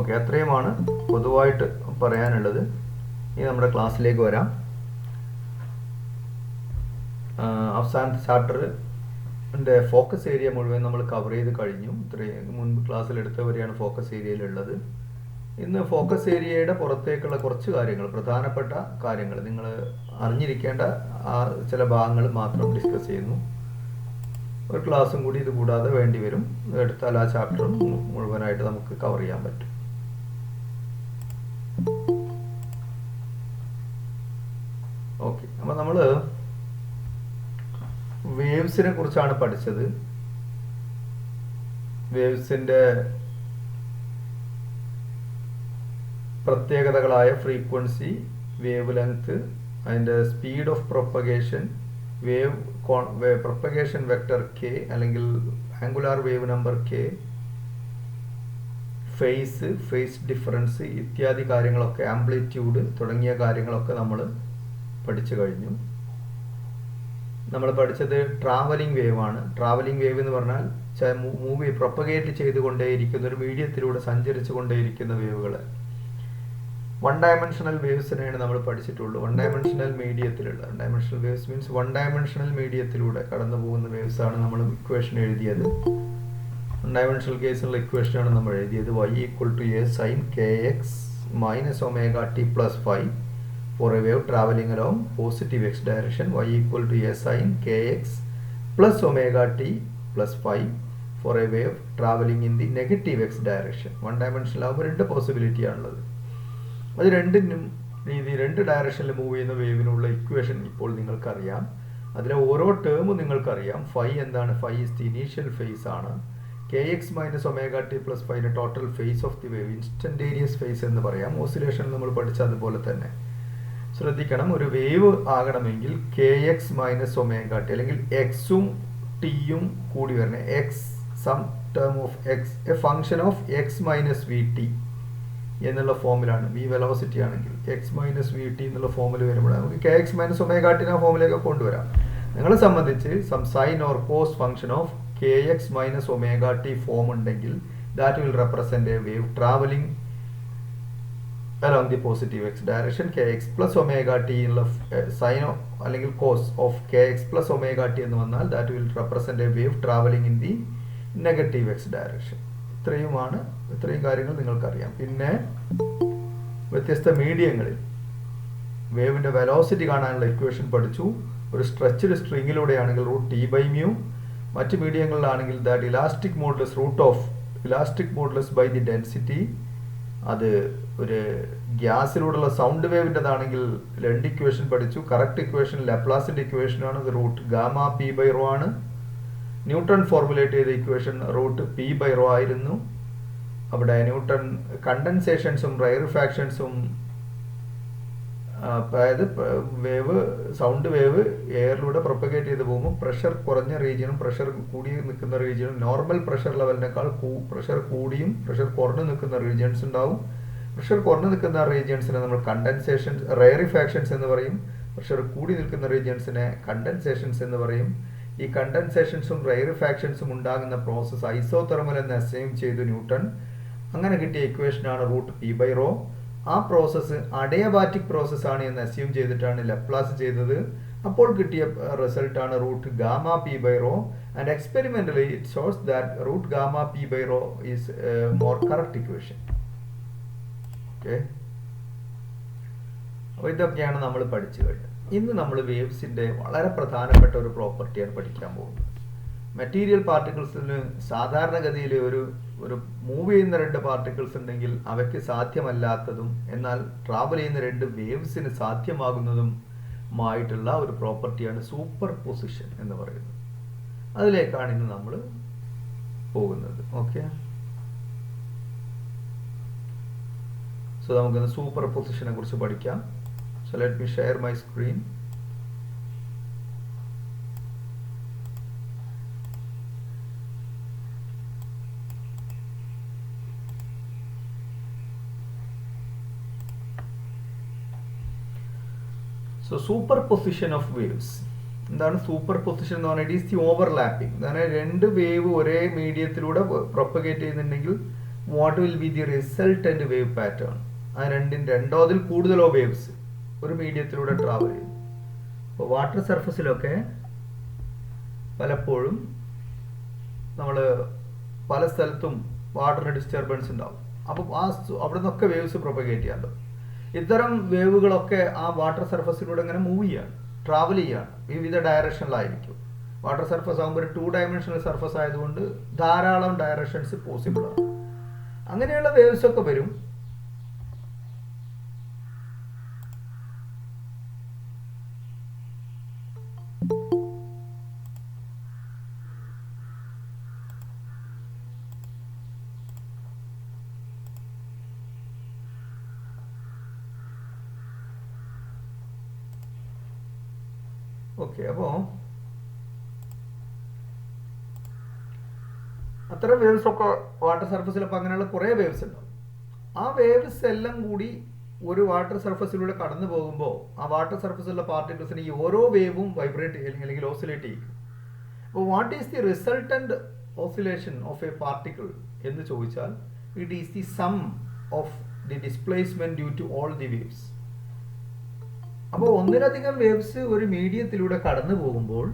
Okay, അത്രയുമാണ് പൊതുവായിട്ട് പറയാനുള്ളത്. ഇനി നമ്മുടെ ക്ലാസ്സിലേക്ക് വരാം. അവസാനത്തെ ചാപ്റ്ററിൻ്റെ ഫോക്കസ് ഏരിയ മുഴുവൻ നമ്മൾ കവർ ചെയ്ത് കഴിഞ്ഞു. ഇത്രയും മുൻപ് ക്ലാസ്സിൽ എടുത്തവരെയാണ് ഫോക്കസ് ഏരിയയിലുള്ളത്. ഇന്ന് ഫോക്കസ് ഏരിയയുടെ പുറത്തേക്കുള്ള കുറച്ച് കാര്യങ്ങൾ, പ്രധാനപ്പെട്ട കാര്യങ്ങൾ, നിങ്ങൾ അറിഞ്ഞിരിക്കേണ്ട ചില ഭാഗങ്ങൾ മാത്രം ഡിസ്കസ് ചെയ്യുന്നു. ഒരു ക്ലാസ്സും കൂടി ഇത് കൂടാതെ വേണ്ടി വരും. എടുത്താൽ ആ ചാപ്റ്റർ മുഴുവനായിട്ട് നമുക്ക് കവർ ചെയ്യാൻ പറ്റും. ഓക്കെ, അപ്പോൾ നമ്മൾ വേവ്സിനെ കുറിച്ചാണ് പഠിച്ചത്. വേവ്സിൻ്റെ പ്രത്യേകതകളായ ഫ്രീക്വൻസി, വേവ് ലെങ്ത്, അതിൻ്റെ speed of propagation, propagation vector K അല്ലെങ്കിൽ angular wave number K, phase difference ഇത്യാദി കാര്യങ്ങളൊക്കെ, ആംപ്ലിറ്റ്യൂഡ് തുടങ്ങിയ കാര്യങ്ങളൊക്കെ നമ്മൾ പഠിച്ചു കഴിഞ്ഞു. നമ്മൾ പഠിച്ചത് ട്രാവലിംഗ് വേവ് ആണ്. ട്രാവലിംഗ് വേവ് എന്ന് പറഞ്ഞാൽ പ്രൊപ്പഗേറ്റ് ചെയ്തുകൊണ്ടേയിരിക്കുന്ന ഒരു മീഡിയത്തിലൂടെ സഞ്ചരിച്ചു കൊണ്ടേയിരിക്കുന്ന വേവുകൾ. വൺ ഡയമെൻഷണൽ വേവ്സിനെയാണ് നമ്മൾ പഠിച്ചിട്ടുള്ളൂ. വൺ ഡയമെൻഷണൽ മീഡിയത്തിലുള്ള dimensional waves means one dimensional മീഡിയത്തിലൂടെ കടന്നു പോകുന്ന വേവ്സ് ആണ് നമ്മൾ ഇക്വേഷൻ എഴുതിയത്. വൺ ഡയമെൻഷണൽ കേസിലുള്ള ഇക്വേഷനാണ് നമ്മൾ എഴുതിയത്. y = a sin kx minus omega t plus phi for a wave traveling along positive x direction. y = a sin kx plus omega t plus phi for a wave traveling in the negative x direction. One ഡയമെൻഷനിൽ ആകുമ്പോൾ രണ്ട് possibility ആണുള്ളത്. അത് രണ്ട് ഡയറക്ഷനിൽ move ചെയ്യുന്ന വേവിനുള്ള equation ഇപ്പോൾ നിങ്ങൾക്കറിയാം. അതിലെ ഓരോ ടേമും നിങ്ങൾക്കറിയാം. ഫൈ എന്താണ്? Phi is the initial phase ആണ്. kx minus omega t plus phi total phase of the wave, instantaneous phase എന്ന് പറയാം. ഓസിലേഷൻ നമ്മൾ പഠിച്ച അതുപോലെ തന്നെ ശ്രദ്ധിക്കണം. ഒരു വേവ് ആകണമെങ്കിൽ kx minus omega t അല്ലെങ്കിൽ എക്സും ടിയും കൂടി വരണം. X some term of X a function of X minus V T എന്നുള്ള ഫോമിലാണ്. വി വെലോസിറ്റി ആണെങ്കിൽ എക്സ് മൈനസ് വി ടി എന്നുള്ള ഫോമിൽ വരുമ്പോഴാണ് നമുക്ക് K X minus omega T ആ ഫോമിലേക്ക് കൊണ്ടുവരാം. നിങ്ങളെ സംബന്ധിച്ച് some sine or cos function of K X minus omega T form ഉണ്ടെങ്കിൽ that will represent a wave travelling along the positive X direction. K X plus omega T എന്നുള്ള sign അല്ലെങ്കിൽ cos of K X plus omega T എന്ന് വന്നാൽ that will represent a wave travelling in the negative X direction. ഇത്രയും കാര്യങ്ങൾ നിങ്ങൾക്കറിയാം. പിന്നെ വ്യത്യസ്ത മീഡിയങ്ങളിൽ വേവിൻ്റെ velocity കാണാനുള്ള ഇക്വേഷൻ പഠിച്ചു. ഒരു സ്ട്രെച്ച്ഡ് സ്ട്രിങ്ങിലൂടെയാണെങ്കിൽ √T/μ, മറ്റ് മീഡിയങ്ങളിലാണെങ്കിൽ that elastic modulus by the density. അത് ഒരു ഗ്യാസിലൂടെയുള്ള സൗണ്ട് വേവിൻ്റെതാണെങ്കിൽ രണ്ട് ഇക്വേഷൻ പഠിച്ചു. കറക്റ്റ് ഇക്വേഷൻ ലാപ്ലാസിൻ്റെ ഇക്വേഷനാണ്. അത് √Γ(p/ρ) ആണ്. ന്യൂട്ടൺ ഫോർമുലേറ്റ് ചെയ്ത ഇക്വേഷൻ √P/ρ ആയിരുന്നു. അവിടെ ന്യൂട്ടൺ കണ്ടൻസേഷൻസും റെയറിഫാക്ഷൻസും, അതായത് സൗണ്ട് വേവ് എയറിലൂടെ പ്രൊപ്പഗേറ്റ് ചെയ്ത് പോകുമ്പോൾ പ്രഷർ കുറഞ്ഞ റീജിയനും പ്രഷർ കൂടി നിൽക്കുന്ന റീജിയനും നോർമൽ പ്രഷർ ലെവലിനേക്കാൾ പ്രഷർ കൂടിയും പ്രഷർ കുറഞ്ഞു നിൽക്കുന്ന റീജിയൻസ് ഉണ്ടാവും. പ്രഷർ കുറഞ്ഞു നിൽക്കുന്ന റീജിയൻസിനെ നമ്മൾ കണ്ടൻസേഷൻസ് റെയറിഫാക്ഷൻസ് എന്ന് പറയും. പ്രഷർ കൂടി നിൽക്കുന്ന റീജിയൻസിനെ കണ്ടൻസേഷൻസ് എന്ന് പറയും. ഈ കണ്ടൻസേഷൻസും റെയറിഫാക്ഷൻസും ഉണ്ടാകുന്ന പ്രോസസ്സ് ഐസോതെർമൽ എന്ന് അസ്യൂം ചെയ്തു ന്യൂട്ടൺ. അങ്ങനെ കിട്ടിയ ഇക്വേഷനാണ് √P/ρ. ആ പ്രോസസ്സ് അഡിയബാറ്റിക് പ്രോസസ്സാണ് എന്ന് അസ്യൂം ചെയ്തിട്ടാണ് ലാപ്ലാസ് ചെയ്തത്. അപ്പോൾ കിട്ടിയ റിസൾട്ടാണ് √Γ(p/ρ). And experimentally it shows that √Γ(p/ρ) is more correct equation. Okay, അപ്പോൾ ഇതൊക്കെയാണ് നമ്മൾ പഠിച്ചു കഴിഞ്ഞത്. ഇന്ന് നമ്മൾ വേവ്സിൻ്റെ വളരെ പ്രധാനപ്പെട്ട ഒരു പ്രോപ്പർട്ടിയാണ് പഠിക്കാൻ പോകുന്നത്. മെറ്റീരിയൽ പാർട്ടിക്കിൾസിന് സാധാരണഗതിയിൽ ഒരു മൂവ് ചെയ്യുന്ന രണ്ട് പാർട്ടിക്കിൾസ് ഉണ്ടെങ്കിൽ അവയ്ക്ക് സാധ്യമല്ലാത്തതും എന്നാൽ ട്രാവൽ ചെയ്യുന്ന രണ്ട് വേവ്സിന് സാധ്യമാകുന്നതുമായിട്ടുള്ള ഒരു പ്രോപ്പർട്ടിയാണ് സൂപ്പർ പൊസിഷൻ എന്ന് പറയുന്നത്. അതിലേക്കാണ് ഇന്ന് നമ്മൾ പോകുന്നത്. ഓക്കെ, സോ നമുക്കിന്ന് സൂപ്പർ പൊസിഷനെ കുറിച്ച് പഠിക്കാം. So let me share my screen. So superposition of waves. എന്താണ് സൂപ്പർ പൊസിഷൻ എന്ന് പറഞ്ഞാൽ? It is the overlapping. അതായത് രണ്ട് വേവ് ഒരേ മീഡിയത്തിലൂടെ പ്രൊപ്പഗേറ്റ് ചെയ്യുന്നുണ്ടെങ്കിൽ what will be the resultant wave pattern. ആ രണ്ടോ അതിൽ കൂടുതലോ വേവ്സ് ഒരു മീഡിയത്തിലൂടെ ട്രാവൽ ചെയ്യും. അപ്പോൾ വാട്ടർ സർഫസിലൊക്കെ പലപ്പോഴും നമ്മൾ പല സ്ഥലത്തും വാട്ടറിന് ഡിസ്റ്റർബൻസ് ഉണ്ടാവും. അപ്പം അവിടെ നിന്നൊക്കെ വേവ്സ് പ്രൊപ്പഗേറ്റ് ചെയ്യാമല്ലോ. ഇത്തരം വേവുകളൊക്കെ ആ വാട്ടർ സർഫസിലൂടെ ഇങ്ങനെ മൂവ് ചെയ്യാണ്, ട്രാവൽ ചെയ്യാണ്, വിവിധ ഡയറക്ഷനിലായിരിക്കും. വാട്ടർ സർഫസ് ആകുമ്പോൾ ഒരു 2 ഡയമെൻഷണൽ സർഫസ് ആയതുകൊണ്ട് ധാരാളം ഡയറക്ഷൻസ് പോസിബിൾ ആണ്. അങ്ങനെയുള്ള വേവ്സ് ഒക്കെ വരും. ഓക്കെ, അപ്പോൾ അത്തരം വേവ്സ് ഒക്കെ വാട്ടർ സർഫസിൽ അപ്പോൾ അങ്ങനെയുള്ള കുറേ വേവ്സ് ഉണ്ടാവും. ആ വേവ്സ് എല്ലാം കൂടി ഒരു വാട്ടർ സർഫസിലൂടെ കടന്നു പോകുമ്പോൾ ആ വാട്ടർ സർഫസിലുള്ള പാർട്ടിക്കിൾസിന് ഈ ഓരോ വേവും വൈബ്രേറ്റ് അല്ലെങ്കിൽ ഓസിലേറ്റ് ചെയ്യും. അപ്പോൾ what is the resultant oscillation of a particle എന്ന് ചോദിച്ചാൽ it is the sum of the displacement due to all the waves. അപ്പോൾ ഒന്നിലധികം വേവ്സ് ഒരു മീഡിയത്തിലൂടെ കടന്നു പോകുമ്പോൾ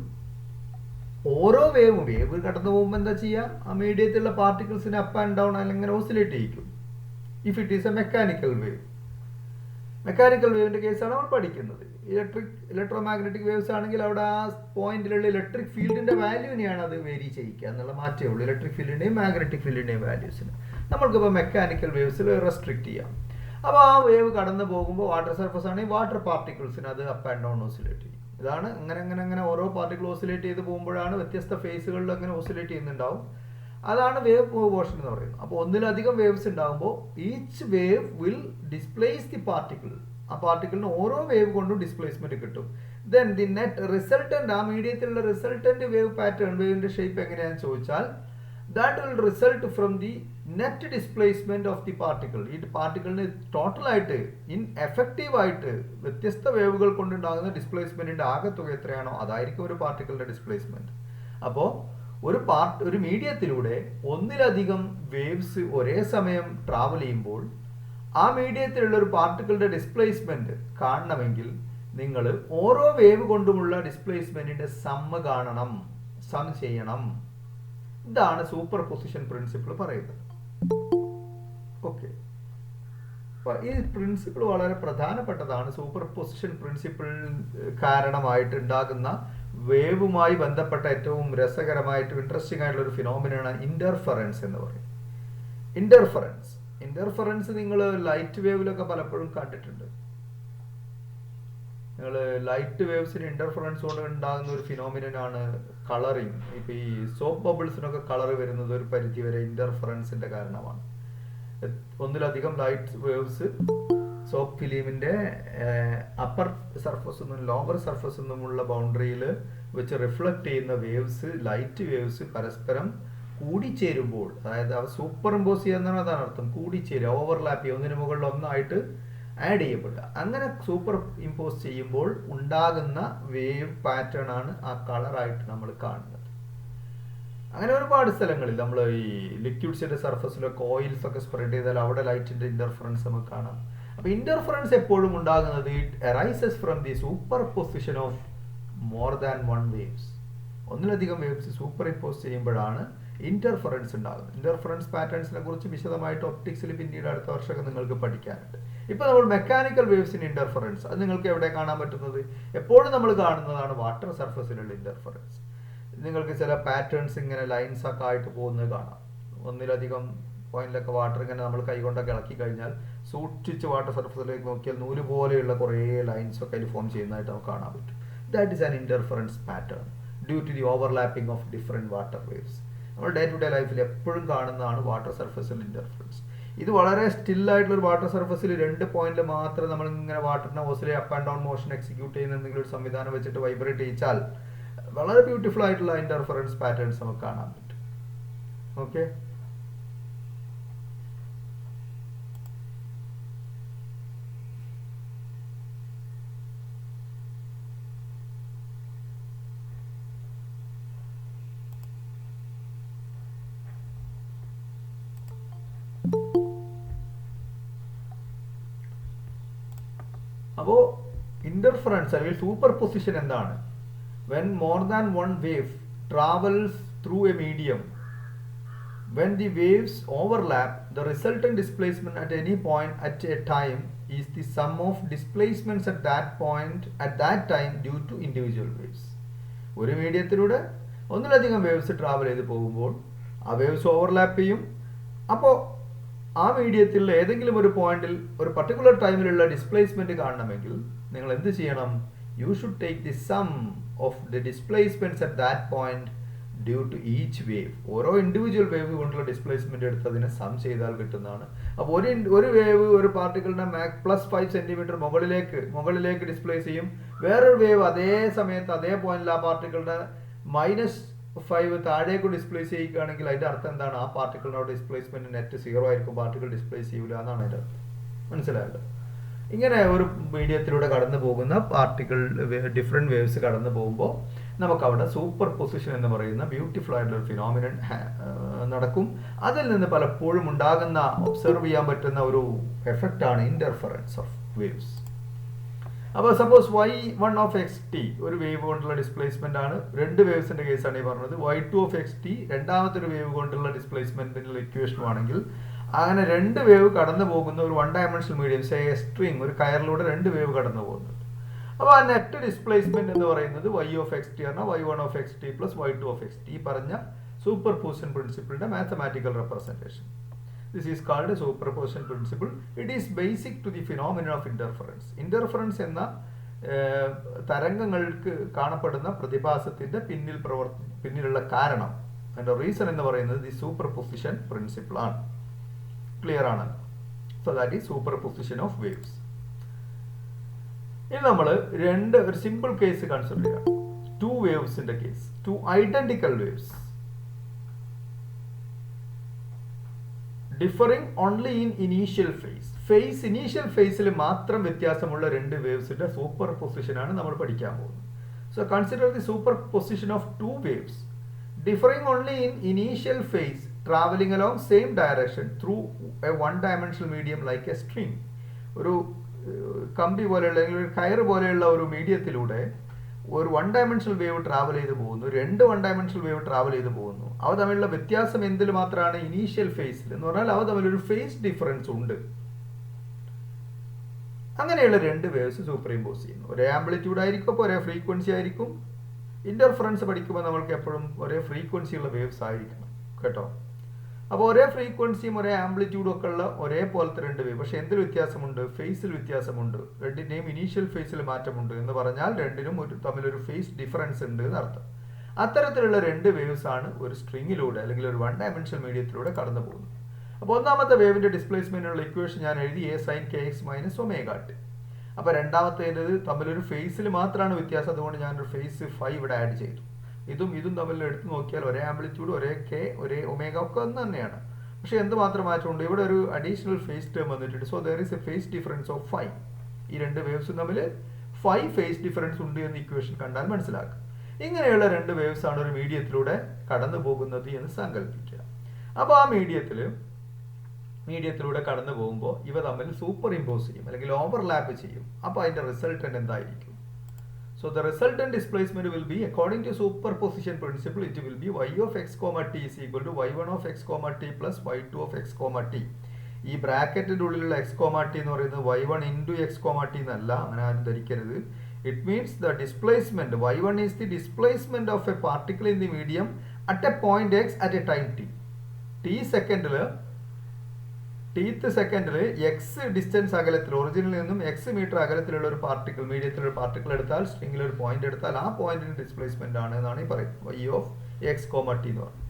ഓരോ വേവ് കടന്നു പോകുമ്പോൾ എന്താ ചെയ്യുക, ആ മീഡിയത്തിലുള്ള പാർട്ടിക്കിൾസിനെ അപ്പ് ആൻഡ് ഡൗൺ അല്ലെങ്കിൽ ഓസിലേറ്റ് ചെയ്യിക്കും. If it is a mechanical wave, mechanical വേവിന്റെ കേസാണ് നമ്മൾ പഠിക്കുന്നത്. ഇലക്ട്രോമാഗ്നറ്റിക് വേവ്സ് ആണെങ്കിൽ അവിടെ ആ പോയിന്റിലുള്ള ഇലക്ട്രിക് ഫീൽഡിന്റെ വാല്യൂവിനെയാണ് അത് വേരി ചെയ്യിക്കുക എന്നുള്ള മാറ്റമേ ഉള്ളൂ. ഇലക്ട്രിക് ഫീൽഡിന്റെയും മാഗ്നറ്റിക് ഫീൽഡിന്റെയും വാല്യൂസിന് നമ്മൾക്കിപ്പോൾ മെക്കാനിക്കൽ വേവ്സിൽ റെസ്ട്രിക്ട് ചെയ്യാം. അപ്പോൾ ആ വേവ് കടന്നു പോകുമ്പോൾ വാട്ടർ സർഫസ് ആണെങ്കിൽ വാട്ടർ പാർട്ടിക്കിൾസിന് അത് അപ്പ് ആൻഡ് ഡൗൺ ഓസിലേറ്റ് ചെയ്യും. ഇതാണ് അങ്ങനെ ഓരോ പാർട്ടിക്കിൾ ഓസിലേറ്റ് ചെയ്ത് പോകുമ്പോഴാണ് വ്യത്യസ്ത ഫേസുകളിൽ അങ്ങനെ ഓസിലേറ്റ് ചെയ്യുന്നുണ്ടാവും. അതാണ് വേവ് മോഷൻ എന്ന് പറയുന്നത്. അപ്പോൾ ഒന്നിലധികം വേവ്സ് ഉണ്ടാകുമ്പോൾ each wave will displace the particle. ആ പാർട്ടിക്കിളിന് ഓരോ വേവ് കൊണ്ടും ഡിസ്പ്ലേസ്മെന്റ് കിട്ടും. ദെൻ ദി നെറ്റ് റിസൾട്ടന്റ്, ആ മീഡിയത്തിലുള്ള റിസൾട്ടന്റ് വേവ് പാറ്റേൺ, വേവിന്റെ ഷേപ്പ് എങ്ങനെയാണെന്ന് ചോദിച്ചാൽ that will result from the net displacement of the particle. ഈ പാർട്ടിക്കിളിന് ടോട്ടലായിട്ട് എഫക്റ്റീവ് ആയിട്ട് വ്യത്യസ്ത വേവുകൾ കൊണ്ടുണ്ടാകുന്ന ഡിസ്പ്ലേസ്മെന്റിന്റെ ആകെത്തുക എത്രയാണോ അതായിരിക്കും ഒരു പാർട്ടിക്കിളിന്റെ ഡിസ്പ്ലേസ്മെന്റ്. അപ്പോൾ ഒരു മീഡിയത്തിലൂടെ ഒന്നിലധികം വേവ്സ് ഒരേ സമയം ട്രാവൽ ചെയ്യുമ്പോൾ ആ മീഡിയത്തിലുള്ള ഒരു പാർട്ടിക്കിളിന്റെ ഡിസ്പ്ലേസ്മെന്റ് കാണണമെങ്കിൽ നിങ്ങൾ ഓരോ വേവ് കൊണ്ടുമുള്ള ഡിസ്പ്ലേസ്മെന്റിന്റെ സം ചെയ്യണം. ഇതാണ് സൂപ്പർ പൊസിഷൻ പ്രിൻസിപ്പിൾ പറയുന്നത്. ഓക്കെ, ഈ പ്രിൻസിപ്പിൾ വളരെ പ്രധാനപ്പെട്ടതാണ്. സൂപ്പർ പൊസിഷൻ പ്രിൻസിപ്പിൾ കാരണമായിട്ട് ഉണ്ടാകുന്ന വേവുമായി ബന്ധപ്പെട്ട ഏറ്റവും രസകരമായിട്ട് ഇൻട്രസ്റ്റിംഗ് ആയിട്ടുള്ള ഒരു ഫിനോമിനാണ് ഇന്റർഫറൻസ് എന്ന് പറയും. ഇന്റർഫറൻസ് നിങ്ങൾ ലൈറ്റ് വേവിലൊക്കെ പലപ്പോഴും കണ്ടിട്ടുണ്ട്. നിങ്ങൾ ലൈറ്റ് വേവ്സിന് ഇന്റർഫറൻസ് കൊണ്ട് ഉണ്ടാകുന്ന ഒരു ഫിനോമിനാണ് കളറിങ്. ഇപ്പൊ ഈ സോപ്പ് ബബിൾസിനൊക്കെ കളർ വരുന്നത് ഒരു പരിധിവരെ ഇന്റർഫറൻസിന്റെ കാരണമാണ്. ഒന്നിലധികം ലൈറ്റ് വേവ്സ് സോപ്പ് ഫിലിമിന്റെ അപ്പർ സർഫസ് നിന്നും ലോവർ സർഫസ് നിന്നുമുള്ള ബൗണ്ടറിയിൽ വെച്ച് റിഫ്ലക്ട് ചെയ്യുന്ന വേവ്സ്, ലൈറ്റ് വേവ്സ് പരസ്പരം കൂടിച്ചേരുമ്പോൾ, അതായത് അവ സൂപ്പർ ഇമ്പോസ് ചെയ്യുന്നതാണ് അതാണ് അർത്ഥം, കൂടിച്ചേരുക, ഓവർലാപ്പ് ചെയ്യുക, ഒന്നിനു മുകളിൽ ഒന്നായിട്ട് ആഡ് ചെയ്യപ്പെടുക. അങ്ങനെ സൂപ്പർ ഇമ്പോസ് ചെയ്യുമ്പോൾ ഉണ്ടാകുന്ന വേവ് പാറ്റേൺ ആണ് ആ കളറായിട്ട് നമ്മൾ കാണുന്നത്. അങ്ങനെ ഒരുപാട് സ്ഥലങ്ങളിൽ നമ്മൾ ഈ ലിക്വിഡ്സിന്റെ സർഫസിലൊക്കെ ഓയിൽസ് ഒക്കെ സ്പ്രെഡ് ചെയ്താൽ അവിടെ ലൈറ്റിന്റെ ഇന്റർഫറൻസ് നമുക്ക് കാണാം. അപ്പൊ ഇന്റർഫറൻസ് എപ്പോഴും ഉണ്ടാകുന്നത് it arises from the super position of more than one waves. ഒന്നിലധികം വേവ്സ് സൂപ്പർ ഇമ്പോസ് ചെയ്യുമ്പോഴാണ് ഇന്റർഫറൻസ് ഉണ്ടാകുന്നത്. ഇന്റർഫറൻസ് പാറ്റേൺസിനെ കുറിച്ച് വിശദമായിട്ട് ഒപ്റ്റിക്സിൽ പിന്നീട് അടുത്ത വർഷമൊക്കെ നിങ്ങൾക്ക് പഠിക്കാനുണ്ട്. ഇപ്പൊ നമ്മൾ മെക്കാനിക്കൽ വേവ്സിന് ഇന്റർഫറൻസ് അത് നിങ്ങൾക്ക് എവിടെ കാണാൻ പറ്റുന്നത്? എപ്പോഴും നമ്മൾ കാണുന്നതാണ് വാട്ടർ സർഫസിലുള്ള ഇന്റർഫറൻസ്. നിങ്ങൾക്ക് ചില പാറ്റേൺസ് ഇങ്ങനെ ലൈൻസ് ഒക്കെ ആയിട്ട് പോകുന്നത് കാണാം. ഒന്നിലധികം പോയിന്റിലൊക്കെ വാട്ടർ ഇങ്ങനെ നമ്മൾ കൈകൊണ്ടൊക്കെ ഇളക്കി കഴിഞ്ഞാൽ സൂക്ഷിച്ച് വാട്ടർ സർഫസിലേക്ക് നോക്കിയാൽ നൂല് പോലെയുള്ള കുറേ ലൈൻസ് ഒക്കെ അതിൽ ഫോം ചെയ്യുന്നതായിട്ട് നമുക്ക് കാണാൻ പറ്റും. That is an interference pattern due to the overlapping of different water waves. നമ്മൾ ഡേ ടു ഡേ ലൈഫിൽ എപ്പോഴും കാണുന്നതാണ് വാട്ടർ സർഫസിൽ ഇന്റർഫറൻസ്. ഇത് വളരെ സ്റ്റില്ലായിട്ടുള്ള ഒരു വാട്ടർ സർഫസിൽ 2 പോയിന്റിൽ മാത്രം നമ്മൾ ഇങ്ങനെ വാട്ടറിനെ ഓസിലെ up and down motion execute ചെയ്യുന്ന എന്തെങ്കിലും ഒരു സംവിധാനം വെച്ചിട്ട് വൈബ്രേറ്റ് ചെയ്യിച്ചാൽ വളരെ ബ്യൂട്ടിഫുൾ ആയിട്ടുള്ള ഇന്റർഫറൻസ് പാറ്റേൺസ് നമുക്ക് കാണാൻ പറ്റും. ഓക്കെ, അപ്പോൾ ഇന്റർഫറൻസ് അല്ലെങ്കിൽ സൂപ്പർ പൊസിഷൻ എന്താണ്? when more than one wave travels through a medium, when the waves overlap, the resultant displacement at any point at a time is the sum of displacements at that point at that time due to individual waves. ഒരു മീഡിയത്തിലൂടെ ഒന്നിലധികം waves travel ചെയ്ത് പോകുമ്പോൾ ആ waves overlap ചെയ്യും. അപ്പോൾ ആ മീഡിയത്തിൽ ഏതെങ്കിലും ഒരു പോയിന്റിൽ ഒരു പർട്ടിക്കുലർ ടൈമിലുള്ള ഡിസ്പ്ലേസ്മെന്റ് കാണണമെങ്കിൽ നിങ്ങൾ എന്ത് ചെയ്യണം? You should take the sum of the displacements at that point due to each wave. ഓരോ ഇൻഡിവിജ്വൽ വേവ് കൊണ്ടുള്ള ഡിസ്പ്ലേസ്മെന്റ് എടുത്ത് അതിനെ സം ചെയ്താൽ കിട്ടുന്നതാണ്. അപ്പോൾ ഒരു വേവ് ഒരു പാർട്ടിക്കിളിനെ +5 സെന്റിമീറ്റർ മുകളിലേക്ക് ഡിസ്പ്ലേസ് ചെയ്യും. വേറൊരു വേവ് അതേ സമയത്ത് അതേ പോയിന്റിൽ ആ പാർട്ടിക്കിളിനെ -5 താഴേക്ക് ഡിസ്പ്ലേസ് ചെയ്യുകയാണെങ്കിൽ അതിന്റെ അർത്ഥം എന്താണ്? ആ പാർട്ടിക്കിളിനോട് ഡിസ്പ്ലേസ്മെന്റ് നെറ്റ് 0 ആയിരിക്കും, പാർട്ടിക്കിൾ ഡിസ്പ്ലേസ് ചെയ്യൂല എന്നാണ് അതിന്റെ അർത്ഥം. മനസ്സിലായല്ലോ? ഇങ്ങനെ ഒരു മീഡിയത്തിലൂടെ കടന്നു പോകുന്ന പാർട്ടിക്കിൾ ഡിഫറെന്റ് വേവ്സ് കടന്നു പോകുമ്പോൾ നമുക്ക് അവിടെ സൂപ്പർ പൊസിഷൻ എന്ന് പറയുന്ന ബ്യൂട്ടിഫുൾ ആയിട്ടുള്ള ഒരു ഫിനോമിനൻ നടക്കും. അതിൽ നിന്ന് പലപ്പോഴും ഉണ്ടാകുന്ന ഒബ്സർവ് ചെയ്യാൻ പറ്റുന്ന ഒരു എഫക്റ്റ് ആണ് ഇന്റർഫറൻസ് ഓഫ് വേവ്സ്. അപ്പോൾ സപ്പോസ് y1 ഓഫ് xt ഒരു വേവ് കൊണ്ടുള്ള ഡിസ്പ്ലേസ്മെന്റ് ആണ്. രണ്ട് വേവ്സിന്റെ കേസാണ് ഈ പറഞ്ഞത്. y2 ഓഫ് xt രണ്ടാമത്തെ ഒരു വേവ് കൊണ്ടുള്ള ഡിസ്പ്ലേസ്മെന്റിനുള്ള ഇക്വേഷനും ആണെങ്കിൽ അങ്ങനെ രണ്ട് വേവ് കടന്നു പോകുന്ന ഒരു 1 ഡയമെൻഷണൽ മീഡിയം, സ്ട്രിംഗ്, ഒരു കയറിലൂടെ രണ്ട് വേവ് കടന്നു പോകുന്നുണ്ട്. അപ്പോൾ ആ നെറ്റ് ഡിസ്പ്ലേസ്മെന്റ് എന്ന് പറയുന്നത് y ഓഫ് xt ആണ് y1 of xt plus y2 of xt. ഈ പറഞ്ഞ സൂപ്പർ പൊസിഷൻ പ്രിൻസിപ്പിളിന്റെ mathematical representation. This is called a superposition principle. It is basic to the phenomenon of interference. Interference എന്ന തരംഗങ്ങൾക്ക് കാണപ്പെടുന്ന പ്രതിഭാസത്തിന്റെ പിന്നിലുള്ള കാരണം, അതിന്റെ റീസൺ എന്ന് പറയുന്നത് ദി സൂപ്പർപൊസിഷൻ പ്രിൻസിപ്പിൾ ആണ്. ക്ലിയർ ആണല്ലോ? So that is superposition of waves. ഇനി നമ്മൾ ഒരു സിമ്പിൾ കേസ് കൺസിഡർ ചെയ്യാം. 2 വേവ്സിന്റെ case, 2 identical waves differing only in initial phase. Initial ഫേസിൽ മാത്രം വ്യത്യാസമുള്ള രണ്ട് വേവ്സിന്റെ സൂപ്പർ പൊസിഷൻ ആണ് നമ്മൾ പഠിക്കാൻ പോകുന്നത്. So consider the super position of 2 waves differing only in initial face travelling along same direction through A 1 dimensional medium like A string. ഒരു കമ്പി പോലെയുള്ള അല്ലെങ്കിൽ ഒരു കയർ പോലെയുള്ള ഒരു മീഡിയത്തിലൂടെ ഒരു 1 ഡയമെൻഷണൽ വേവ് ട്രാവൽ ചെയ്ത് പോകുന്നു, 2 1 ഡയമെൻഷണൽ വേവ് ട്രാവൽ ചെയ്ത് പോകുന്നു. അവ തമ്മിലുള്ള വ്യത്യാസം എന്തിൽ മാത്രമാണ്? ഇനീഷ്യൽ ഫേസിൽ എന്ന് പറഞ്ഞാൽ അവ തമ്മിലൊരു ഫേസ് ഡിഫറൻസ് ഉണ്ട്. അങ്ങനെയുള്ള രണ്ട് വേവ്സ് സൂപ്പർ ഇമ്പോസ് ചെയ്യുന്നു. ഒരേ ആംപ്ലിറ്റ്യൂഡ് ആയിരിക്കും, ഒരേ ഫ്രീക്വൻസി ആയിരിക്കും. ഇന്റർഫറൻസ് പഠിക്കുമ്പോൾ നമ്മൾക്ക് എപ്പോഴും ഒരേ ഫ്രീക്വൻസി ഉള്ള വേവ്സ് ആയിരിക്കണം കേട്ടോ. അപ്പോൾ ഒരേ ഫ്രീക്വൻസിയും ഒരേ ആംപ്ലിറ്റ്യൂഡും ഒക്കെ ഉള്ള ഒരേപോലത്തെ രണ്ട് വേവ്, പക്ഷെ എന്തിൽ വ്യത്യാസമുണ്ട്? ഫേസിൽ വ്യത്യാസമുണ്ട്. രണ്ടിന്റെയും ഇനീഷ്യൽ ഫേസിൽ മാറ്റമുണ്ട് എന്ന് പറഞ്ഞാൽ രണ്ടിനും തമ്മിലൊരു ഫേസ് ഡിഫറൻസ് ഉണ്ട് എന്നർത്ഥം. അത്തരത്തിലുള്ള രണ്ട് വേവ്സ് ആണ് ഒരു സ്ട്രിങ്ങിലൂടെ അല്ലെങ്കിൽ ഒരു 1 ഡയമെൻഷണൽ മീഡിയത്തിലൂടെ കടന്നു പോകുന്നത്. അപ്പോൾ ഒന്നാമത്തെ വേവിന്റെ ഡിസ്പ്ലേസ്മെന്റിനുള്ള ഇക്വേഷൻ ഞാൻ എഴുതി, a sin kx minus omega T. അപ്പോൾ രണ്ടാമത്തേത് തമ്മിലൊരു ഫേസിൽ മാത്രമാണ് വ്യത്യാസം, അതുകൊണ്ട് ഞാനൊരു ഫേസ് φ ഇവിടെ ആഡ് ചെയ്തു. ഇതും തമ്മിൽ എടുത്ത് നോക്കിയാൽ ഒരേ ആംപ്ലിറ്റ്യൂഡ്, ഒരേ k, ഒരേ ഒമേഗ ഒക്കെ ഒന്ന് തന്നെയാണ്. പക്ഷെ എന്ത് മാത്രം മാറ്റമുണ്ട്? ഇവിടെ ഒരു അഡീഷണൽ ഫേസ് ടേം വന്നിട്ടുണ്ട്. So there is a phase difference of φ. ഈ രണ്ട് വേവ്സും തമ്മിൽ φ ഫേസ് ഡിഫറൻസ് ഉണ്ട് എന്ന് ഇക്വേഷൻ കണ്ടാൽ മനസ്സിലാക്കാം. ഇങ്ങനെയുള്ള രണ്ട് വേവ്സ് ആണ് ഒരു മീഡിയത്തിലൂടെ കടന്നു പോകുന്നത് എന്ന് സങ്കല്പിക്കുക. അപ്പോൾ ആ മീഡിയത്തിലൂടെ കടന്നു പോകുമ്പോൾ ഇവ തമ്മിൽ സൂപ്പർ ഇമ്പോസ് ചെയ്യും അല്ലെങ്കിൽ ഓവർലാപ്പ് ചെയ്യും. അപ്പോൾ അതിന്റെ റിസൾട്ടന്റ് എന്തായിരിക്കും? So the resultant displacement will be, according to superposition principle, it will be y of x comma t is equal to y1 of x comma t plus y2 of x comma t. ഈ ബ്രാക്കറ്റിന്റെ ഉള്ളിലുള്ള x comma t എന്ന് പറയുന്നത് y1 into x comma t എന്നല്ല, അങ്ങനെ ആരും ധരിക്കരുത്. It means the displacement, y1 is the displacement of a particle in the medium at a point x at a time t. Tth സെക്കൻഡിൽ X distance അകലത്തിൽ, ഒറിജിനിൽ നിന്നും X metre അകലത്തിലുള്ള ഒരു particle, മീഡിയത്തിലുള്ള ഒരു പാർട്ടിക്കിൾ എടുത്താൽ, സ്ട്രിംഗിൽ ഒരു പോയിന്റ് എടുത്താൽ ആ പോയിന്റിന്റെ ഡിസ്പ്ലേസ്മെന്റ് ആണ് എന്നാണ് ഈ പറയുന്നത് y of X comma T എന്ന് പറയുന്നത്.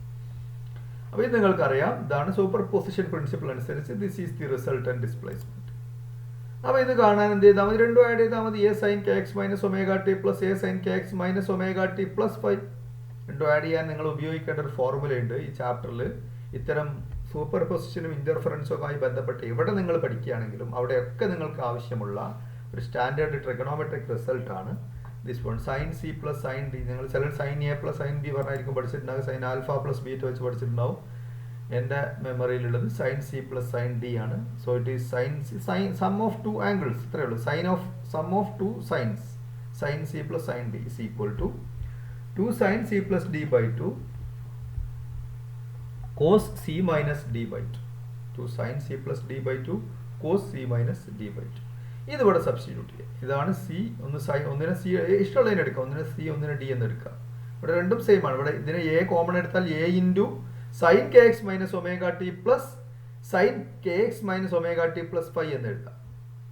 അപ്പോൾ ഇത് നിങ്ങൾക്കറിയാം, ഇതാണ് സൂപ്പർ പൊസിഷൻ പ്രിൻസിപ്പിൾ അനുസരിച്ച് this is the resultant displacement. അപ്പോൾ ഇത് കാണാൻ എന്ത് ചെയ്താൽ മതി? രണ്ടും ആഡ് ചെയ്താൽ മതി. a sin kx minus omega T plus a sin kx minus omega T plus 5. രണ്ടും ആഡ് ചെയ്യാൻ നിങ്ങൾ ഉപയോഗിക്കേണ്ട ഒരു ഫോർമുലയുണ്ട് ഈ ചാപ്റ്ററിൽ. ഇത്തരം സൂപ്പർ പൊസിഷനും ഇന്റർഫറൻസും ഒക്കെ ആയി ബന്ധപ്പെട്ട് എവിടെ നിങ്ങൾ പഠിക്കുകയാണെങ്കിലും അവിടെയൊക്കെ നിങ്ങൾക്ക് ആവശ്യമുള്ള ഒരു സ്റ്റാൻഡേർഡ് ട്രിഗണോമെട്രിക് റിസൾട്ട് ആണ് this one. Sine C plus sine D, നിങ്ങൾ ചിലർ sine A plus sine B പറഞ്ഞായിരിക്കും പഠിച്ചിട്ടുണ്ടാവും, സൈൻ ആൽഫ പ്ലസ് ബീറ്റ വെച്ച് പഠിച്ചിട്ടുണ്ടാവും. എൻ്റെ മെമ്മറിയിലുള്ളത് sine C plus sine D ആണ്. So it is sine sum of two angles, ഇത്രയേ ഉള്ളൂ. Sum of two sines, sine C plus sine D is equal to 2 sine C plus D by 2 cos C minus D by 2. 2 sine C plus D by 2 cos C minus D by 2. ഇതിവിടെ substitute ചെയ്യുക. ഇതാണ് C. ഒന്നിനെ C ഇഷ്ടമുള്ളതിന് എടുക്കാം, ഒന്നിനെ C ഒന്നിനെ D എന്ന് എടുക്കാം. ഇവിടെ രണ്ടും സെയിം ആണ്. ഇവിടെ ഇതിനെ എ കോമൺ എടുത്താൽ A into sine K X minus omega T plus sine K X minus omega T plus phi എന്ന് എഴുതാം.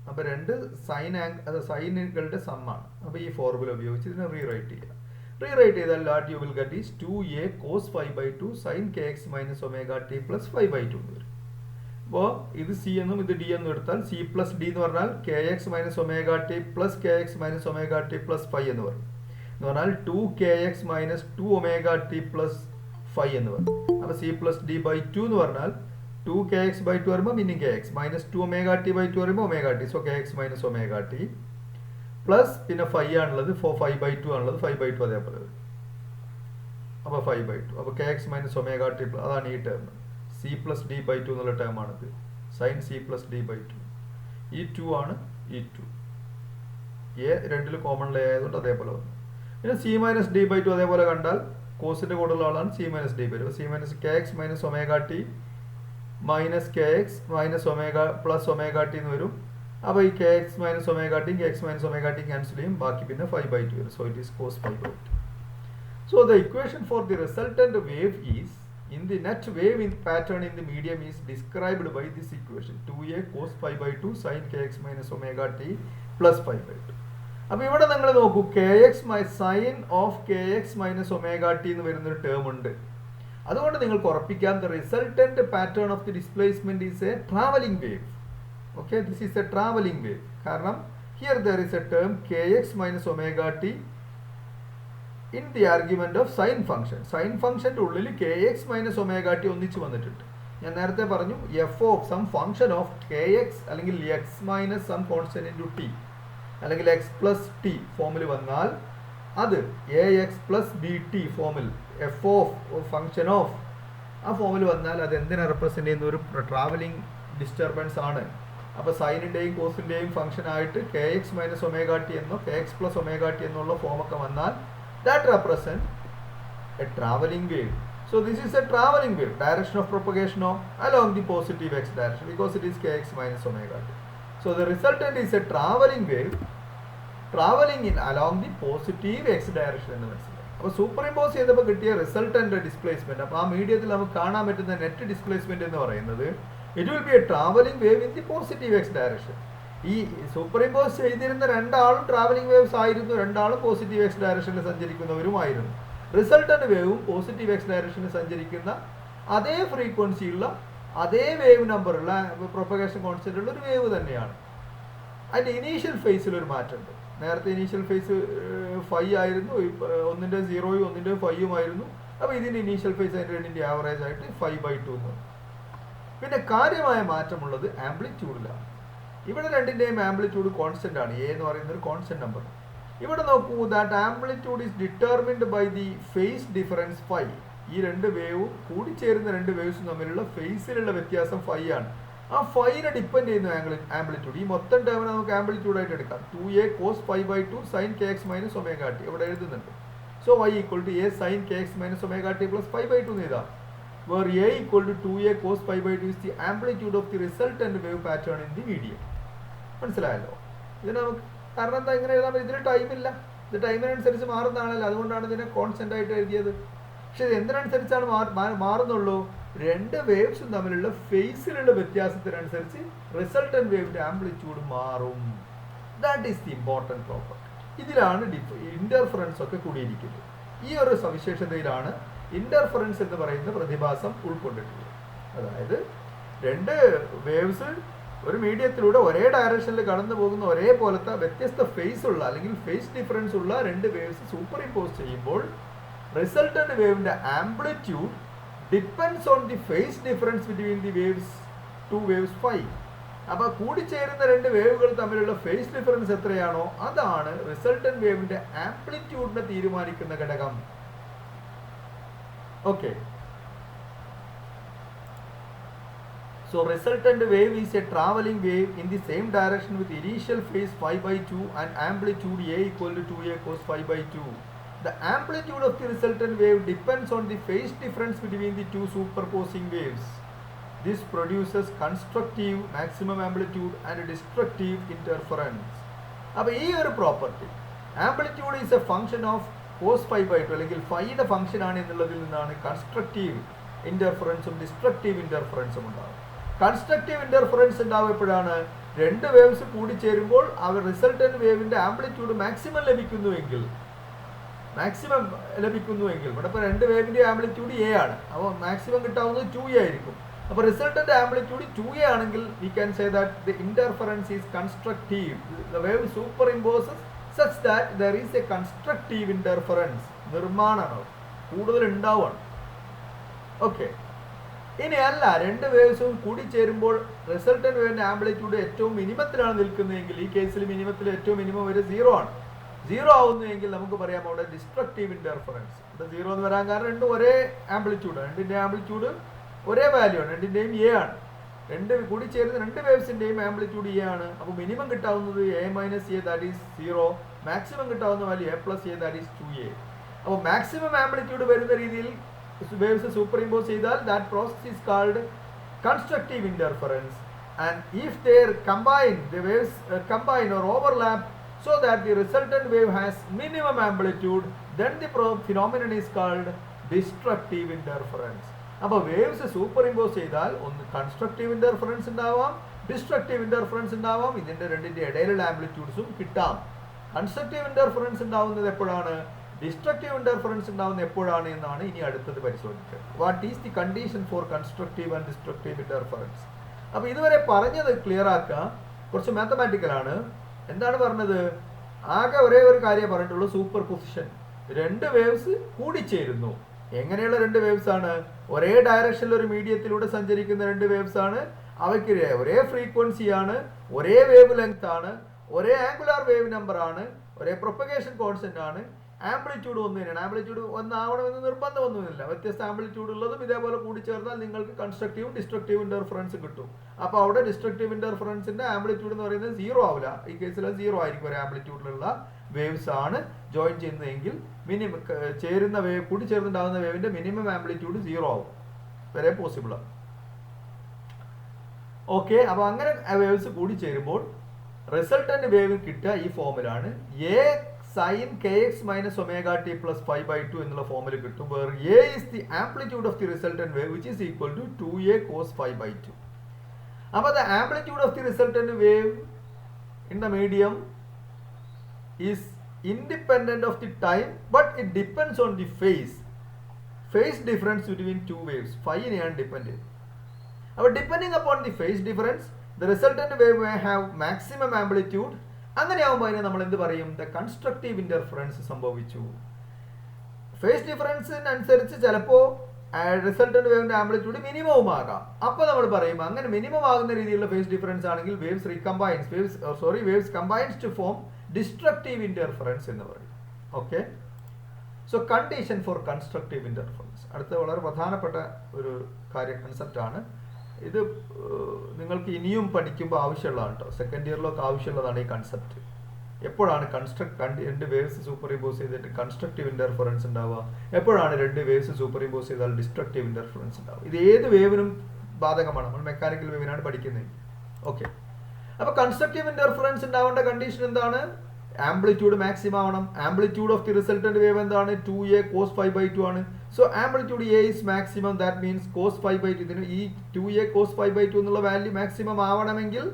അപ്പോൾ രണ്ട് സൈനുകളുടെ സമ്മാണ്. അപ്പോൾ ഈ ഫോർമുല ഉപയോഗിച്ച് ഇതിനെ റീറൈറ്റ് ചെയ്യുക. റീറൈറ്റ് ചെയ്താൽ what you will get is 2a cos 5/2 sin kx minus omega t plus 5/2 എന്ന് വരും. അപ്പോൾ ഇത് സി എന്നും ഇത് ഡി എന്നും എടുത്താൽ സി പ്ലസ് ഡി എന്ന് പറഞ്ഞാൽ K X minus omega T plus K X minus omega T plus five എന്ന് പറയും. എന്ന് പറഞ്ഞാൽ 2kx minus 2 omega T plus five എന്ന് പറയും. അപ്പോൾ സി പ്ലസ് ഡി ബൈ 2 എന്ന് പറഞ്ഞാൽ 2kx/2 വരുമ്പോൾ പിന്നെ kx minus 2 omega T by 2 വരുമ്പോൾ omega T. So kx minus omega T plus പിന്നെ 5 ആണുള്ളത്, 5/2 ആണുള്ളത്, 5/2 അതേപോലെ വരും. അപ്പോൾ 5/2. അപ്പോൾ kx മൈനസ് ഒമേഗ ടി അതാണ് ഈ term. C plus D by 2 എന്നുള്ള ടേമാണിത്. Sine C plus D by 2. ഈ 2 ആണ് ഈ 2. എ രണ്ടിൽ കോമൺ ആയതുകൊണ്ട് അതേപോലെ വന്നു. പിന്നെ സി മൈനസ് ഡി ബൈ 2 അതേപോലെ കണ്ടാൽ കോസിന്റെ കൂടെയുള്ള ആളാണ് C minus D by 2. C minus K X minus omega T minus K X minus omega plus omega T എന്ന് വരും. അപ്പോൾ ഈ K X minus omega T K X minus omega T cancel ചെയ്യും. ബാക്കി പിന്നെ 5/2 വരും. So it is cos 5/2. So the equation for the resultant wave is in the net wave in pattern in the medium is described by this equation 2a cos 5/2 sin kx minus omega t plus 5/2. അപ്പോൾ ഇവിടെ നിങ്ങൾ നോക്കൂ, kx sin of kx minus omega t എന്ന് വരുന്നൊരു term ഉണ്ട്. അതുകൊണ്ട് നിങ്ങൾക്ക് ഉറപ്പിക്കാം the resultant pattern of the displacement is a traveling wave. Okay, this is a traveling wave. കാരണം here there is a term kx minus omega t in the argument of sin function. Sin function ഉള്ളിൽ kx minus omega t ഒന്നിച്ച് വന്നിട്ടുണ്ട്. ഞാൻ നേരത്തെ പറഞ്ഞു f of some function of kx അല്ലെങ്കിൽ x minus some constant into t അല്ലെങ്കിൽ x plus t ഫോമിൽ വന്നാൽ അത് ax plus bt ഫോമിൽ f of function of ആ ഫോമിൽ വന്നാൽ അത് എന്തിനെ റെപ്രസെന്റ് ചെയ്യുന്ന ഒരു ട്രാവലിംഗ് ഡിസ്റ്റർബൻസ് ആണ്. അപ്പോൾ സൈനിൻ്റെയും കോസിൻ്റെയും ഫംഗ്ഷൻ ആയിട്ട് kx minus omega t എന്നോ kx plus omega t എന്നുള്ള ഫോമൊക്കെ വന്നാൽ that represent a traveling wave. So this is a traveling wave. Direction of propagation of along the positive x direction because it is kx minus omega t. So the resultant is a traveling wave traveling in along the positive x direction എന്ന് മനസ്സിലായി. അപ്പോൾ super impose ചെയ്തപ്പോൾ കിട്ടിയ resultant displacement, അപ്പോൾ ആ മീഡിയത്തിൽ നമുക്ക് കാണാൻ പറ്റുന്ന നെറ്റ് ഡിസ്പ്ലേസ്മെന്റ് എന്ന് പറയുന്നത് it will be a traveling wave in the positive x direction. ഈ സൂപ്പർ ഇമ്പോസ് ചെയ്തിരുന്ന രണ്ടാളും ട്രാവലിംഗ് വേവ്സ് ആയിരുന്നു, രണ്ടാളും പോസിറ്റീവ് എക്സ് ഡയറക്ഷനിൽ സഞ്ചരിക്കുന്നവരുമായിരുന്നു. റിസൾട്ടന്റ് വേവും പോസിറ്റീവ് എക്സ് ഡയറക്ഷനിൽ സഞ്ചരിക്കുന്ന അതേ ഫ്രീക്വൻസിയുള്ള അതേ വേവ് നമ്പറുള്ള പ്രൊപ്പഗേഷൻ കോൺസ്റ്റന്റ് ഉള്ള ഒരു വേവ് തന്നെയാണ്. അതിൻ്റെ ഇനീഷ്യൽ ഫേസിൽ ഒരു മാറ്റമുണ്ട്. നേരത്തെ ഇനീഷ്യൽ ഫേസ് 5 ആയിരുന്നു, ഒന്നിൻ്റെ 0യും ഒന്നിൻ്റെ 5ഉം ആയിരുന്നു. അപ്പോൾ ഇതിൻ്റെ ഇനീഷ്യൽ ഫേസ് അതിൻ്റെ രണ്ടിൻ്റെ ആവറേജ് ആയിട്ട് 5/2 എന്ന്. പിന്നെ കാര്യമായ മാറ്റമുള്ളത് ആംപ്ലിറ്റ്യൂഡിലാണ്. ഇവിടെ രണ്ടിൻ്റെയും ആംപ്ലിറ്റ്യൂഡ് കോൺസ്റ്റന്റ് ആണ്. എ എന്ന് പറയുന്ന ഒരു കോൺസ്റ്റന്റ് നമ്പർ. ഇവിടെ നോക്കൂ, that amplitude is determined by the phase difference phi. ഈ രണ്ട് വേവും കൂടിച്ചേരുന്ന രണ്ട് വേവ്സും തമ്മിലുള്ള ഫേസിലുള്ള വ്യത്യാസം 5 ആണ്. ആ 5നെ ഡിപ്പെൻഡ് ചെയ്യുന്ന ആംപ്ലിറ്റ്യൂഡ്. ഈ മൊത്തം ടേമിനെ നമുക്ക് ആംപ്ലിറ്റ്യൂഡ് ആയിട്ട് എടുക്കാം. 2a cos 5/2 sin kx minus omega t ഇവിടെ എഴുതുന്നുണ്ട്. So y equal to a sin kx minus omega t plus 5/2 എന്ന് എഴുതാം. where a equal to 2a cos 5/2 is the amplitude of the resultant wave pattern in the medium. മനസ്സിലായല്ലോ? ഇതിന് നമുക്ക് കാരണം എന്താ ഇങ്ങനെ എഴുതാൻ പറ്റും? ഇതിന് ടൈമില്ല, ഇത് ടൈമിനനുസരിച്ച് മാറുന്നതാണല്ലോ, അതുകൊണ്ടാണ് ഇതിനെ കോൺസ്റ്റന്റ് ആയിട്ട് എഴുതിയത്. പക്ഷെ ഇത് എന്തിനനുസരിച്ചാണ് മാറുന്നുള്ളൂ? രണ്ട് വേവ്സും തമ്മിലുള്ള ഫേസിലുള്ള വ്യത്യാസത്തിനനുസരിച്ച് റിസൾട്ടന്റ് വേവിന്റെ ആംപ്ലിറ്റ്യൂഡ് മാറും. That is the important property. ഇതിലാണ് ഇന്റർഫറൻസ് ഒക്കെ കൂടിയിരിക്കുന്നത്. ഈ ഒരു സവിശേഷതയിലാണ് ഇന്റർഫറൻസ് എന്ന് പറയുന്ന പ്രതിഭാസം ഉൾക്കൊണ്ടിട്ടുള്ളത്. അതായത് രണ്ട് വേവ്സ് ഒരു മീഡിയത്തിലൂടെ ഒരേ ഡയറക്ഷനിൽ കടന്നു പോകുന്ന ഒരേപോലത്തെ വ്യത്യസ്ത ഫേസ് ഉള്ള അല്ലെങ്കിൽ ഫേസ് ഡിഫറൻസ് ഉള്ള രണ്ട് വേവ്സ് സൂപ്പർ ഇമ്പോസ് ചെയ്യുമ്പോൾ റിസൾട്ടന്റ് വേവിന്റെ amplitude depends on the phase difference between the waves two waves 5. അപ്പോൾ കൂടിച്ചേരുന്ന രണ്ട് വേവുകൾ തമ്മിലുള്ള ഫേസ് ഡിഫറൻസ് എത്രയാണോ അതാണ് റിസൾട്ടന്റ് വേവിന്റെ ആംപ്ലിറ്റ്യൂഡിനെ തീരുമാനിക്കുന്ന ഘടകം. Okay, So resultant wave is a traveling wave in the same direction with initial phase phi by 2 and amplitude A equal to 2A cos phi by 2. The amplitude of the resultant wave depends on the phase difference between the two superposing waves. This produces constructive maximum amplitude and destructive interference. അപ്പോൾ ഈ ഒരു property amplitude is a function of cos phi by 2 അല്ലെങ്കിൽ ഫൈയുടെ function ആണ് എന്നുള്ളതിൽ നിന്നാണ് constructive ഇന്റർഫറൻസും destructive ഇന്റർഫറൻസും ഉണ്ടാകും. Constructive interference ഉണ്ടാവുമ്പോഴാണ് രണ്ട് വേവ്സ് കൂടിച്ചേരുമ്പോൾ അവർ റിസൾട്ടന്റ് വേവിന്റെ ആംപ്ലിറ്റ്യൂഡ് മാക്സിമം ലഭിക്കുന്നുവെങ്കിൽ ഇവിടെ ഇപ്പോൾ രണ്ട് വേവിന്റെ ആംപ്ലിറ്റ്യൂഡ് എ ആണ്, അപ്പോൾ മാക്സിമം കിട്ടാവുന്നത് 2A ആയിരിക്കും. അപ്പോൾ റിസൾട്ടന്റ് ആംപ്ലിറ്റ്യൂഡ് 2A ആണെങ്കിൽ we can say that the interference is constructive. The wave superimposes such that there is a constructive interference. നിർമ്മാണമാണ് കൂടുതൽ ഉണ്ടാവുകയാണ്. ഓക്കെ, ഇനി അല്ല രണ്ട് വേവ്സും കൂടി ചേരുമ്പോൾ റിസൾട്ടന്റ് വേവിന്റെ ആംപ്ലിറ്റ്യൂഡ് ഏറ്റവും മിനിമത്തിലാണ് നിൽക്കുന്നതെങ്കിൽ, ഈ കേസിൽ മിനിമത്തിൽ ഏറ്റവും മിനിമം വരെ 0 ആണ്. 0 ആവുന്നുവെങ്കിൽ നമുക്ക് പറയാം അവിടെ ഡിസ്ട്രക്റ്റീവ് ഇന്റർഫറൻസ്. ഇവിടെ 0 എന്ന് വരാൻ കാരണം രണ്ടും ഒരേ ആംപ്ലിറ്റ്യൂഡ്, രണ്ടിന്റെ ആംപ്ലിറ്റ്യൂഡ് ഒരേ വാല്യൂ ആണ്, രണ്ടിന്റെയും എ ആണ്. രണ്ട് കൂടി ചേരുന്ന രണ്ട് വേവ്സിന്റെയും ആംപ്ലിറ്റ്യൂഡ് എ ആണ്. അപ്പോൾ മിനിമം കിട്ടാവുന്നത് A minus A that is 0, maximum കിട്ടാവുന്ന value A plus A that is 2A. അപ്പോൾ മാക്സിമം ആംപ്ലിറ്റ്യൂഡ് വരുന്ന രീതിയിൽ waves superimpose ചെയ്താൽ that process is called constructive interference, and if they combine, the waves combine or overlap so that the resultant wave has minimum amplitude, then the phenomenon is called destructive interference. അപ്പോൾ waves super impose ചെയ്താൽ ഒന്ന് constructive interference ഉണ്ടാവാം, destructive interference ഉണ്ടാവാം. ഇതിന്റെ രണ്ടിന്റെ ഇടയിലുള്ള ആംപ്ലിറ്റ്യൂഡ്സും കിട്ടാം. Constructive interference ഉണ്ടാവുന്നത് എപ്പോഴാണ്, ഡിസ്ട്രക്റ്റീവ് ഇന്റർഫറൻസ് ഉണ്ടാവുന്ന എപ്പോഴാണ് എന്നാണ് ഇനി അടുത്തത് പരിശോധിക്കുക. What is the condition for constructive and destructive interference? അപ്പോൾ ഇതുവരെ പറഞ്ഞത് ക്ലിയർ ആക്കുക, കുറച്ച് മാത്തമാറ്റിക്കൽ ആണ്. എന്താണ് പറഞ്ഞത്? ആകെ ഒരേ ഒരു കാര്യം പറഞ്ഞിട്ടുള്ളൂ, സൂപ്പർ പൊസിഷൻ. രണ്ട് വേവ്സ് കൂടിച്ചേരുന്നു. എങ്ങനെയുള്ള രണ്ട് വേവ്സ് ആണ്? ഒരേ ഡയറക്ഷനിൽ ഒരു മീഡിയത്തിലൂടെ സഞ്ചരിക്കുന്ന രണ്ട് വേവ്സ് ആണ്. അവയ്ക്ക് ഒരേ ഫ്രീക്വൻസി ആണ്, ഒരേ വേവ് ലെങ്ത് ആണ്, ഒരേ ആംഗുലാർ വേവ് നമ്പർ ആണ്, ഒരേ പ്രൊപ്പഗേഷൻ കോൺസ്റ്റന്റ് ആണ്. ആംപ്ലിറ്റ്യൂഡ് ഒന്ന് തന്നെയാണ്. ആംപ്ലിറ്റ്യൂഡ് ഒന്നാവണമെന്ന് നിർബന്ധമൊന്നുമില്ല. വ്യത്യസ്ത ആംപ്ലിറ്റ്യൂഡ് ഉള്ളതും ഇതേപോലെ കൂടിച്ചേർന്നാൽ നിങ്ങൾക്ക് കൺസ്ട്രക്റ്റീവും ഡിസ്ട്രക്റ്റീവ് ഇന്റർഫറൻസ് കിട്ടും. അപ്പോൾ അവിടെ ഡിസ്ട്രക്റ്റീവ് ഇന്റർഫറൻസിന്റെ ആംപ്ലിറ്റ്യൂഡ് എന്ന് പറയുന്നത് 0 ആവില്ല. ഈ കേസിൽ 0 ആയിരിക്കും. ഒരു ആംപ്ലിറ്റ്യൂഡിലുള്ള വേവ്സ് ആണ് ജോയിൻ ചെയ്യുന്നതെങ്കിൽ മിനിമം ചേരുന്ന വേവ് കൂടി ചേർന്നുണ്ടാകുന്ന വേവിന്റെ മിനിമം ആംപ്ലിറ്റ്യൂഡ് 0 ആവും. വരെ പോസിബിൾ ആണ്. ഓക്കെ, അപ്പോൾ അങ്ങനെ വേവ്സ് കൂടി ചേരുമ്പോൾ റിസൾട്ടന്റ് വേവ് കിട്ടുക ഈ ഫോമിലാണ്. A sin kx minus omega t plus phi by 2 എന്നുള്ള ഫോമിൽ കിട്ടും. where A is the amplitude of the resultant wave which is equal to 2A cos phi by 2. അപ്പോൾ the amplitude of the resultant wave in the medium is independent of the time but it depends on the phase difference between two waves. phi നെയാണ് depend ചെയ്യുന്നത്. അപ്പോൾ depending upon the phase difference the resultant wave may have maximum amplitude. അങ്ങനെയാവുമ്പോൾ അതിനെ നമ്മൾ എന്ത് പറയും? The constructive interference സംഭവിച്ചു. Face ഡിഫറൻസിനനുസരിച്ച് ചിലപ്പോൾ resultant വേവിന്റെ ആംപ്ലിറ്റ്യൂഡ് മിനിമവും ആകാം. അപ്പോൾ നമ്മൾ പറയും അങ്ങനെ മിനിമം ആകുന്ന രീതിയിലുള്ള ഫേസ് ഡിഫറൻസ് ആണെങ്കിൽ waves combines to form destructive interference എന്ന് പറയും. Okay, so condition for constructive interference അടുത്ത വളരെ പ്രധാനപ്പെട്ട ഒരു കൺസെപ്റ്റ് ആണ്. ഇത് നിങ്ങൾക്ക് ഇനിയും പഠിക്കുമ്പോൾ ആവശ്യമുള്ളതാണ് കേട്ടോ. സെക്കൻഡ് ഇയറിലൊക്കെ ആവശ്യമുള്ളതാണ് ഈ കൺസെപ്റ്റ്. എപ്പോഴാണ് രണ്ട് വേവ്സ് സൂപ്പർ ഇമ്പോസ് ചെയ്തിട്ട് കൺസ്ട്രക്റ്റീവ് ഇന്റർഫറൻസ് ഉണ്ടാവുക, എപ്പോഴാണ് രണ്ട് വേവ്സ് സൂപ്പർ ഇമ്പോസ് ചെയ്താൽ ഡിസ്ട്രക്റ്റീവ് ഇന്റർഫറൻസ് ഉണ്ടാവുക. ഇത് ഏത് വേവിനും ബാധകമാണ്. നമ്മൾ മെക്കാനിക്കൽ വേവിനാണ് പഠിക്കുന്നത്. ഓക്കെ, അപ്പോൾ കൺസ്ട്രക്റ്റീവ് ഇന്റർഫറൻസ് ഉണ്ടാവേണ്ട കണ്ടീഷൻ എന്താണ്? ആംപ്ലിറ്റ്യൂഡ് മാക്സിമം ആവണം. Amplitude of the resultant wave എന്താണ്? 2A cos phi by 2 ആണ്. So amplitude A is maximum, that means cos phi by 2. ഇതിന് ഈ 2A cos phi by 2 എന്നുള്ള വാല്യൂ മാക്സിമം ആവണമെങ്കിൽ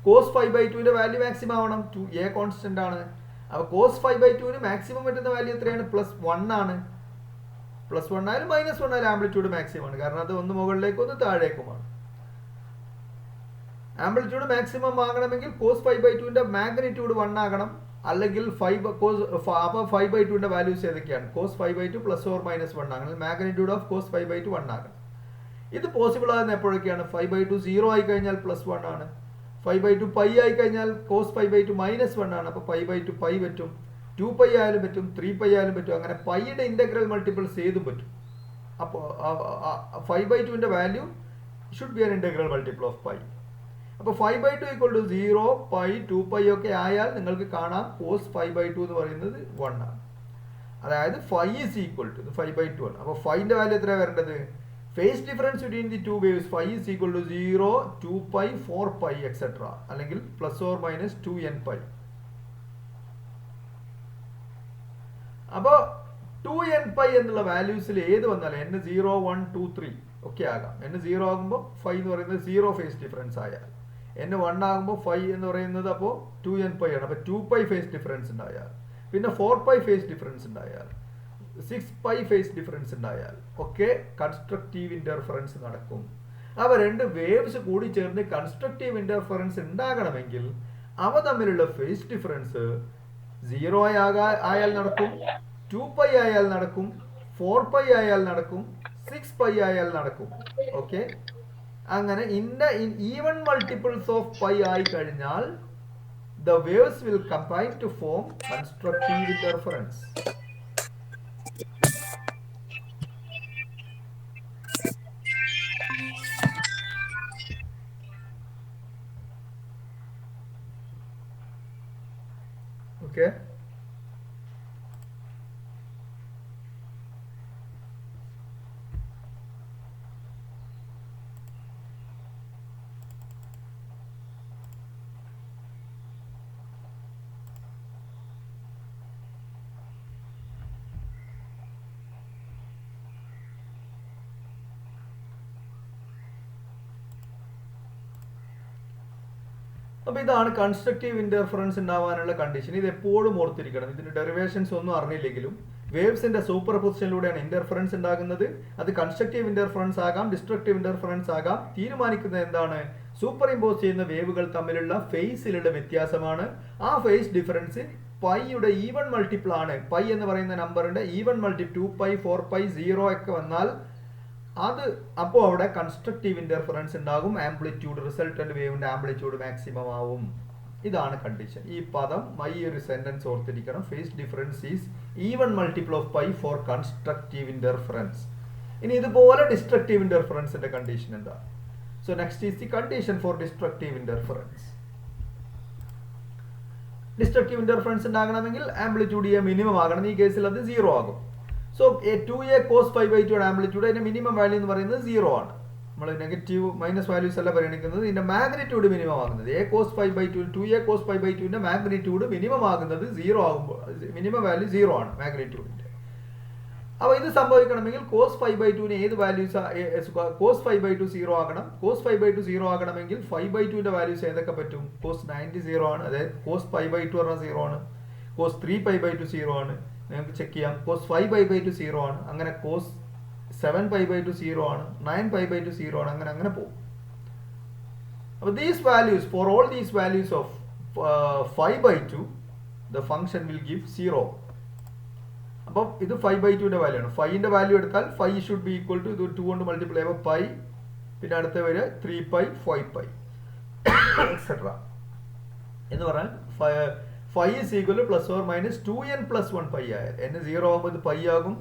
cos phi by 2 ന്റെ value maximum ആവണം. 2A constant ആണ്. അപ്പോൾ cos phi by 2 ന് മാക്സിമം പറ്റുന്ന വാല്യൂ എത്രയാണ്? +1 ആണ്. +1 ആയാലും -1 ആയാലും ആംപ്ലിറ്റ്യൂഡ് മാക്സിമം ആണ്. കാരണം അത് ഒന്ന് മുകളിലേക്കും ഒന്ന് താഴേക്കുമാണ്. ആംപ്ലിറ്റ്യൂഡ് മാക്സിമം ആകണമെങ്കിൽ cos phi by 2 ന്റെ മാഗ്നിറ്റ്യൂഡ് 1 ആകണം. അല്ലെങ്കിൽ 5 by 2 ന്റെ വാല്യൂസ് ഏതൊക്കെയാണ്? cos 5 by 2 +or -1 ആകണം. മാഗ്നിറ്റ്യൂഡ് ഓഫ് cos 5 by 2 1 ആകണം. ഇത് പോസിബിൾ ആകുന്ന എപ്പോഴൊക്കെയാണ്? 5 by 2 0 ആയി കഴിഞ്ഞാൽ +1 ആണ്. 5 by 2 പൈ ആയി കഴിഞ്ഞാൽ cos 5 by 2 -1 ആണ്. അപ്പോൾ 5 by 2 പൈ പറ്റും, 2 പൈ ആയാലും പറ്റും, 3 പൈ ആയാലും പറ്റും. അങ്ങനെ പൈയുടെ ഇന്റഗ്രൽ മൾട്ടിപ്പിൾസ് ഏതും പറ്റും. അപ്പോൾ 5 by 2 ന്റെ value should be an integral multiple of pi. അപ്പോൾ 5/2 equal to 0, pi, 2pi ഒക്കെ ആയാൽ നിങ്ങൾക്ക് കാണാം cos 5/2 എന്ന് പറയുന്നത് 1 ആണ്. അതായത് phi is equal to 5/2 ആണ്. അപ്പോൾ phiന്റെ വാല്യൂ എത്രയാണ് വരേണ്ടത്? Phase difference between the two waves phi is equal to 0, 2pi, 4pi etc. അല്ലെങ്കിൽ plus or minus 2n pi. അപ്പോൾ 2n pi എന്നുള്ള വാല്യൂസിൽ ഏത് വന്നാലും n 0, 1, 2, 3 ഒക്കെ ആകാം. n 0 ആകുമ്പോൾ phi എന്ന് പറയുന്നത് 0 ഫേസ് ഡിഫറൻസ് ആയാൽ, n 1 ആകുമ്പോൾ phi എന്ന് പറയുന്നത് അപ്പോൾ 2n pi ആണ്. അപ്പോൾ 2pi ഫേസ് ഡിഫറൻസ് ഉണ്ടായാൽ, പിന്നെ 4pi ഫേസ് ഡിഫറൻസ് ഉണ്ടായാൽ, 6pi ഫേസ് ഡിഫറൻസ് ഉണ്ടായാൽ ഒക്കെ കൺസ്ട്രക്റ്റീവ് ഇന്റർഫറൻസ് നടക്കും. അവ രണ്ട് വേവ്സ് കൂടി ചേർന്ന് കൺസ്ട്രക്റ്റീവ് ഇന്റർഫറൻസ് ഉണ്ടാകണമെങ്കിൽ അവ തമ്മിലുള്ള ഫേസ് ഡിഫറൻസ് 0 ആയാൽ നടക്കും, 2pi ആയാൽ നടക്കും, 4pi ആയാൽ നടക്കും, 6pi ആയാൽ നടക്കും. ഓക്കെ, അങ്ങനെ in even multiples of pi ആയി കഴിഞ്ഞാൽ the waves will combine to form constructive interference. Okay. അപ്പോൾ ഇതാണ് കൺസ്ട്രക്റ്റീവ് ഇന്റർഫറൻസ് ഉണ്ടാവാനുള്ള കണ്ടീഷൻ. ഇത് എപ്പോഴും ഓർത്തിരിക്കണം. ഇതിന്റെ ഡെറിവേഷൻസ് ഒന്നും അറിഞ്ഞില്ലെങ്കിലും വേവ്സിന്റെ സൂപ്പർ പൊസിഷനിലൂടെയാണ് ഇന്റർഫറൻസ് ഉണ്ടാകുന്നത്. അത് കൺസ്ട്രക്റ്റീവ് ഇന്റർഫറൻസ് ആകാം, ഡിസ്ട്രക്റ്റീവ് ഇന്റർഫറൻസ് ആകാം. തീരുമാനിക്കുന്നത് എന്താണ്? സൂപ്പർ ഇമ്പോസ് ചെയ്യുന്ന വേവുകൾ തമ്മിലുള്ള ഫേസിലുള്ള വ്യത്യാസമാണ്. ആ ഫേസ് ഡിഫറൻസ് പൈയുടെ ഈവൺ മൾട്ടിപ്പിൾ ആണ്. പൈ എന്ന് പറയുന്ന നമ്പറിന്റെ ഈവൺ മൾട്ടിപ്പിൾ 2pi, 4pi, 0 ഒക്കെ വന്നാൽ അത് അപ്പോൾ അവിടെ കൺസ്ട്രക്റ്റീവ് ഇന്റർഫറൻസ് ഉണ്ടാകും. ആംപ്ലിറ്റ്യൂഡ്, റിസൾട്ടന്റ് വേവിന്റെ ആംപ്ലിറ്റ്യൂഡ് മാക്സിമം ആവും. ഇതാണ് കണ്ടീഷൻ. ഈ പദം ഈ ഒരു സെന്റൻസ് ഓർത്തിരിക്കണം. Phase difference is even multiple of pi for constructive interference. ഇനി ഇതുപോലെ ഡിസ്ട്രക്റ്റീവ് ഇന്റർഫറൻസിന്റെ കണ്ടീഷൻ എന്താ? So next is the condition for destructive interference. Destructive interference ഉണ്ടാകണമെങ്കിൽ ആംപ്ലിറ്റ്യൂഡ് മിനിമം ആകണം. ഈ കേസിൽ അത് 0 ആകും. സോ 2a cos 5/2 ആംപ്ലിറ്റ്യൂഡ്, അതിന്റെ മിനിമം വാല്യൂ എന്ന് പറയുന്നത് 0 ആണ്. നമ്മൾ നെഗറ്റീവ് മൈനസ് വാല്യൂസ് അല്ല പരിഗണിക്കുന്നത്. ഇതിന്റെ മാഗ്നിറ്റ്യൂഡ് മിനിമം ആകുന്നത് a cos 5/2, 2a cos 5/2ന്റെ മാഗ്നിറ്റ്യൂഡ് മിനിമം ആകുന്നത് 0 ആകുമ്പോൾ മിനിമം വാല്യൂ 0 ആണ് മാഗ്നിറ്റ്യൂഡിന്റെ. അപ്പോൾ ഇത് സംഭവിക്കണമെങ്കിൽ cos 5/2ന് ഏത് വാല്യൂസ് cos 5/2 0 ആകണം. cos 5/2 0 ആകണമെങ്കിൽ 5/2ന്റെ വാല്യൂസ് ഏതൊക്കെ പറ്റും? cos 90 0 ആണ്. അതായത് cos 5/2 പറഞ്ഞാൽ 0 ആണ്. cos 3pi/2 0 ആണ്. നിങ്ങൾക്ക് ചെക്ക് ചെയ്യാം. cos 5pi/2 0 ആണ്. അങ്ങനെ cos 7pi/2 0 ആണ്. 9pi/2 0 ആണ്. അങ്ങനെ പോകും. അപ്പോൾ these values, for all these values of 5/2, the function will give 0. അപ്പോൾ ഇത് 5/2ന്റെ വാല്യൂ ആണ്. 5ന്റെ വാല്യൂ എടുത്താൽ 5 should be equal to ഇത് 2 കൊണ്ട് മൾട്ടിപ്ലൈ ചെയ്യുമ്പോൾ pi, പിന്നെ അടുത്ത വരിക 3pi, 5pi etc. എന്ന് പറഞ്ഞാൽ phi is equal to plus or minus 2n plus 1 pi ആയാൽ n 0 ആകുമ്പോൾ ഇത് pi ആകും.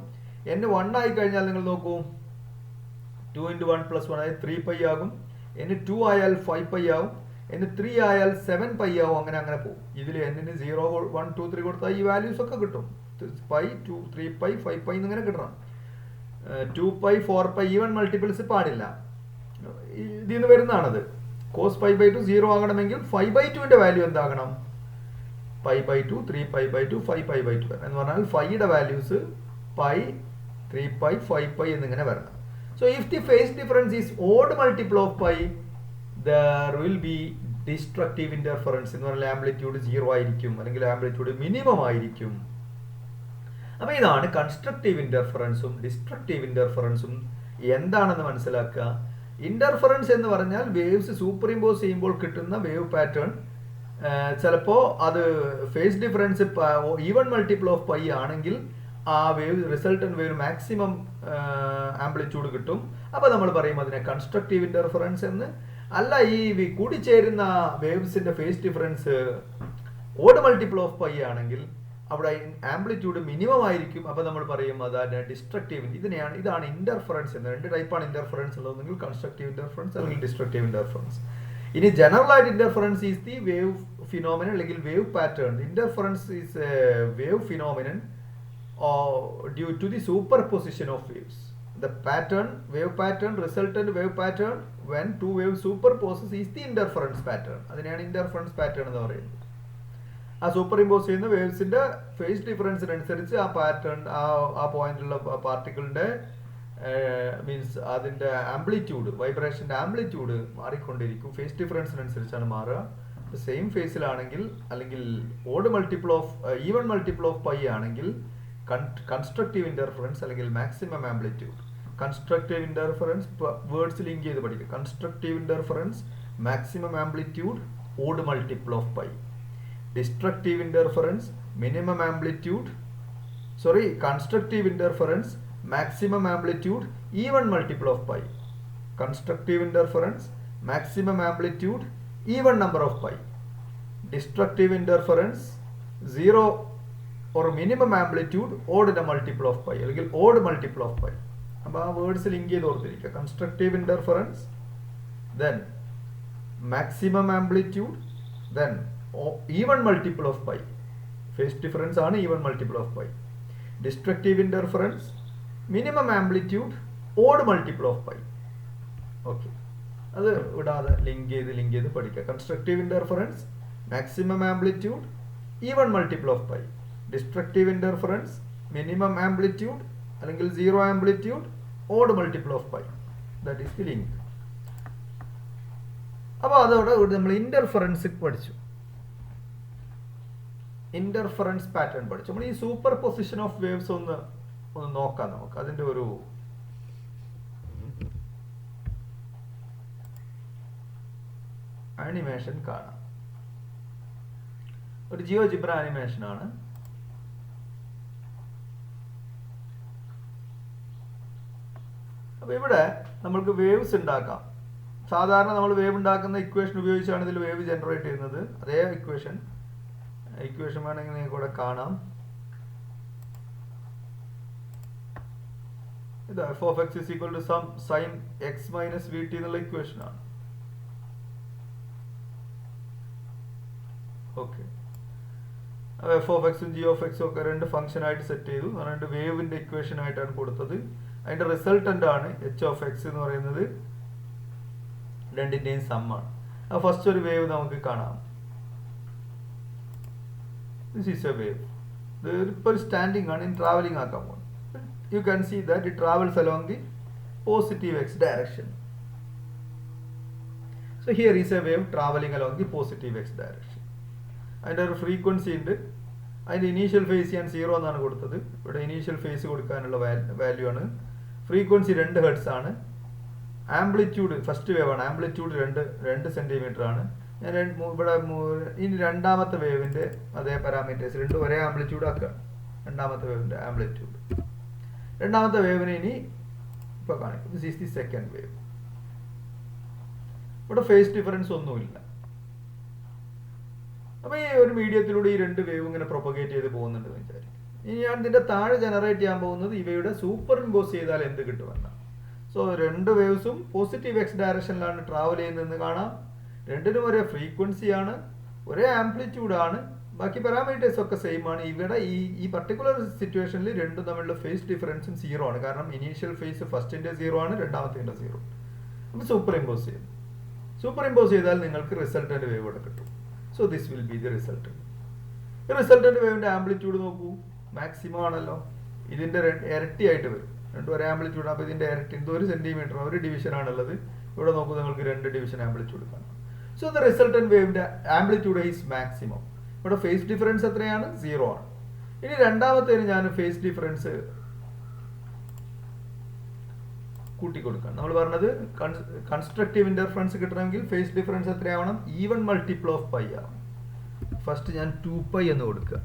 n 1 ആയി കഴിഞ്ഞാൽ നിങ്ങൾ നോക്കൂ, 2 into 1 plus 1 ആയാൽ 3pi ആകും. n 2 ആയാൽ 5pi ആകും. n 3 ആയാൽ 7pi ആകും. അങ്ങനെ പോകും. ഇതിൽ n ന് 0, 1, 2, 3 കൊടുത്താൽ ഈ വാല്യൂസ് ഒക്കെ കിട്ടും. pi, 2, 3pi, 5pi എന്നിങ്ങനെ കിട്ടണം. 2pi, 4pi ഈവൻ മൾട്ടിപ്പിൾസ് പാടില്ല. ഇതിൽ നിന്ന് വരുന്നതാണത്. cos 5/2 0 ആകണമെങ്കിൽ 5/2ന്റെ വാല്യൂ എന്താകണം? pi/2, 3pi/2, 5pi/2 എന്ന് പറഞ്ഞാൽ ഫൈയുടെ വാല്യൂസ് pi, 3pi, 5pi എന്നിങ്ങനെ വരണം. So if the phase difference is odd multiple of pi, there will be destructive interference എന്ന് പറഞ്ഞാൽ ആംപ്ലിറ്റ്യൂഡ് 0 ആയിരിക്കും, അല്ലെങ്കിൽ ആംപ്ലിറ്റ്യൂഡ് മിനിമം ആയിരിക്കും. അപ്പോൾ ഇതാണ് കൺസ്ട്രക്റ്റീവ് ഇന്റർഫറൻസും ഡിസ്ട്രക്റ്റീവ് ഇന്റർഫറൻസും എന്താണെന്ന് മനസ്സിലാക്കുക. ഇന്റർഫറൻസ് എന്ന് പറഞ്ഞാൽ വേവ്സ് സൂപ്പർ ഇമ്പോസ് ചെയ്യുമ്പോൾ കിട്ടുന്ന വേവ് പാറ്റേൺ ചിലപ്പോൾ അത് phase difference even multiple of pi ആണെങ്കിൽ ആ wave resultant wave maximum amplitude കിട്ടും. അപ്പോൾ നമ്മൾ പറയും അതിനെ കൺസ്ട്രക്റ്റീവ് ഇന്റർഫറൻസ് എന്ന്. അല്ല, ഈ കൂടിച്ചേരുന്ന വേവ്സിന്റെ phase difference odd multiple of pi ആണെങ്കിൽ അവിടെ ആംപ്ലിറ്റ്യൂഡ് മിനിമം ആയിരിക്കും. അപ്പോൾ നമ്മൾ പറയും അതാണ് ഡിസ്ട്രക്റ്റീവ്. ഇതാണ് ഇന്റർഫറൻസ് എന്ന്. രണ്ട് ടൈപ്പാണ് ഇന്റർഫറൻസ് ഉള്ളത്, ഒന്നെങ്കിൽ കൺസ്ട്രക്റ്റീവ് ഇന്റർഫറൻസ് അല്ലെങ്കിൽ ഡിസ്ട്രക്റ്റീവ് ഇന്റർഫറൻസ്. ഇനി ജനറൽ ആയിട്ട് interference is the wave phenomenon അല്ലെങ്കിൽ wave pattern. Interference is a wave phenomenon due to the superposition of waves. The pattern, wave pattern, resultant wave pattern when two waves superposes is the interference pattern. അതിനെയാണ് interference pattern എന്ന് പറയുന്നത്. ആ super impose ചെയ്യുന്ന വേവ്സിന്റെ face ഡിഫറൻസിനനുസരിച്ച് ആ pattern ആ പോയിന്റിലുള്ള പാർട്ടിക്കിളിന്റെ means അതിന്റെ amplitude, വൈബ്രേഷന്റെ amplitude മാറിക്കൊണ്ടിരിക്കും. Face ഡിഫറൻസിനനുസരിച്ചാണ് മാറുക. സെയിം ഫേസിലാണെങ്കിൽ അല്ലെങ്കിൽ odd multiple of even multiple of pi ആണെങ്കിൽ കൺസ്ട്രക്റ്റീവ് ഇന്റർഫറൻസ് അല്ലെങ്കിൽ maximum amplitude. Constructive interference words link ചെയ്ത് പഠിക്കുക. Constructive interference maximum amplitude odd multiple of pi. Destructive interference minimum amplitude constructive interference maximum amplitude even multiple of pi. Constructive interference maximum amplitude even number of pi. Destructive interference zero or minimum amplitude odd multiple of pi അല്ലെങ്കിൽ odd multiple of pi. അപ്പോൾ ആ words link ചെയ്ത് ഓർത്തിരിക്കുക. Constructive interference, then maximum amplitude, then even multiple of pi. Phase difference ആണ് even multiple of pi. Destructive interference minimum amplitude odd multiple of pi. Okay, അത് വിടാതെ link ചെയ്ത് പഠിക്കുക. Constructive interference maximum amplitude even multiple of pi. Destructive interference minimum amplitude അല്ലെങ്കിൽ zero amplitude odd multiple of pi. That is the link. അപ്പോൾ അതോടെ നമ്മൾ interference പഠിച്ചു, interference pattern പഠിച്ചു. നമ്മൾ ഈ സൂപ്പർ പൊസിഷൻ ഓഫ് വേവ്സ് ഒന്ന് നോക്കാം. നമുക്ക് അതിന്റെ ഒരു ആനിമേഷൻ കാണാം. ഒരു ജിയോജിബ്ര ആനിമേഷൻ ആണ്. അപ്പോൾ ഇവിടെ നമ്മൾക്ക് വേവ്സ് ഉണ്ടാക്കാം. സാധാരണ നമ്മൾ വേവ് ഉണ്ടാക്കുന്ന ഇക്വേഷൻ ഉപയോഗിച്ചാണ് ഇതിൽ വേവ് ജനറേറ്റ് ചെയ്യുന്നത്. അതേ ഇക്വേഷൻ വേണമെങ്കിൽ നിങ്ങൾക്ക് ഇവിടെ കാണാം. ഇത് f of x is equal to some sin x minus vt എന്നുള്ള ഇക്വേഷൻ ആണ്. ഓക്കെ, അപ്പോൾ എഫ് ഓഫ് എക്സും ജി ഓഫ് എക്സും ഒക്കെ രണ്ട് ഫംഗ്ഷൻ ആയിട്ട് സെറ്റ് ചെയ്തു. രണ്ട് വേവിന്റെ ഇക്വേഷൻ ആയിട്ടാണ് കൊടുത്തത്. അതിന്റെ റിസൾട്ടന്റ് ആണ് എച്ച് ഓഫ് എക്സ് എന്ന് പറയുന്നത്. രണ്ടിന്റെയും സമ്മാണ്. അപ്പോൾ ഫസ്റ്റ് ഒരു വേവ് നമുക്ക് കാണാം. This is a wave. ഇത് ഇപ്പോൾ സ്റ്റാൻഡിങ് ആണ്, ഇനി ട്രാവലിംഗ് ആക്കാൻ പോകുന്നത്. You can see that it travels along the positive X direction. So here is a wave travelling along the positive X direction. അതിൻ്റെ ഒരു ഫ്രീക്വൻസി ഉണ്ട്. അതിൻ്റെ ഇനീഷ്യൽ ഫേസ് ഞാൻ 0 എന്നാണ് കൊടുത്തത്. ഇവിടെ ഇനീഷ്യൽ ഫേസ് കൊടുക്കാനുള്ള വാല്യൂ ആണ്. ഫ്രീക്വൻസി 2 ഹെർട്സ് ആണ്. ആംപ്ലിറ്റ്യൂഡ് ഫസ്റ്റ് വേവ് ആണ്. ആംപ്ലിറ്റ്യൂഡ് 2 സെന്റിമീറ്റർ ആണ്. ഞാൻ ഇവിടെ ഇനി രണ്ടാമത്തെ വേവിന്റെ അതേ പാരാമീറ്റേഴ്സ് രണ്ടും ഒരേ ആംപ്ലിറ്റ്യൂഡ് ആക്കുകയാണ്. രണ്ടാമത്തെ വേവിന്റെ ആംപ്ലിറ്റ്യൂഡ്. രണ്ടാമത്തെ വേവിനെ ഇനി ഇപ്പൊ കാണിക്കും. This is the second wave. ഇവിടെ ഫേസ് ഡിഫറൻസ് ഒന്നുമില്ല. അപ്പൊ ഈ ഒരു മീഡിയത്തിലൂടെ ഈ രണ്ട് വേവ് ഇങ്ങനെ പ്രൊപ്പഗേറ്റ് ചെയ്ത് പോകുന്നുണ്ട് എന്ന് വിചാരിക്കും. ഇനി ഞാൻ ഇതിന്റെ താഴെ ജനറേറ്റ് ചെയ്യാൻ പോകുന്നത് ഇവയുടെ സൂപ്പർ ഇമ്പോസ് ചെയ്താൽ എന്ത് കിട്ടുമെന്നാണ്. സോ രണ്ട് വേവ്സും പോസിറ്റീവ് എക്സ് ഡയറക്ഷനിലാണ് ട്രാവൽ ചെയ്യുന്നതെന്ന് കാണാം. രണ്ടിനും ഒരേ ഫ്രീക്വൻസിയാണ്, ഒരേ ആംപ്ലിറ്റ്യൂഡ് ആണ്, ബാക്കി പാരാമീറ്റേഴ്സ് ഒക്കെ സെയിം ആണ്. ഇവിടെ ഈ പർട്ടിക്കുലർ സിറ്റുവേഷനിൽ രണ്ടും തമ്മിലുള്ള ഫേസ് ഡിഫറൻസും 0 ആണ്. കാരണം ഇനീഷ്യൽ ഫേസ് ഫസ്റ്റിന്റെ 0 ആണ്, രണ്ടാമത്തെ 0. അപ്പോൾ സൂപ്പർ ഇമ്പോസ് ചെയ്യും. സൂപ്പർ ഇമ്പോസ് ചെയ്താൽ നിങ്ങൾക്ക് റിസൾട്ടന്റ് വേവ് ഇവിടെ കിട്ടും. So this will be the resultant. Resultant വേവിന്റെ ആംപ്ലിറ്റ്യൂഡ് നോക്കൂ, മാക്സിമം ആണല്ലോ. ഇതിന്റെ ഇരട്ടി ആയിട്ട് വരും. രണ്ടും ഒരേ ആംപ്ലിറ്റ്യൂഡ്. അപ്പോൾ ഇതിന്റെ ഇരട്ടി, ഇത് 1 സെന്റിമീറ്റർ, ഒരു ഡിവിഷൻ ആണുള്ളത്. ഇവിടെ നോക്കൂ, നിങ്ങൾക്ക് 2 ഡിവിഷൻ ആംപ്ലിറ്റ്യൂഡ് കാണാം. സോ ദ റിസൾട്ടന്റ് വേവിന്റെ ആംപ്ലിറ്റ്യൂഡ് ഈസ് മാക്സിമം. ഇവിടെ ഫേസ് ഡിഫറൻസ് എത്രയാണ്? 0 ആണ്. ഇനി രണ്ടാമത്തേന് ഞാൻ ഫേസ് ഡിഫറൻസ് കൂട്ടിക്കൊടുക്കണം. നമ്മൾ പറഞ്ഞത് കൺസ്ട്രക്റ്റീവ് ഇന്റർഫറൻസ് കിട്ടണമെങ്കിൽ ഫേസ് ഡിഫറൻസ് എത്രയാവണം? ഈവൻ മൾട്ടിപ്പിൾ ഓഫ് പൈ ആവണം. ഫസ്റ്റ് ഞാൻ 2π എന്ന് കൊടുക്കുക.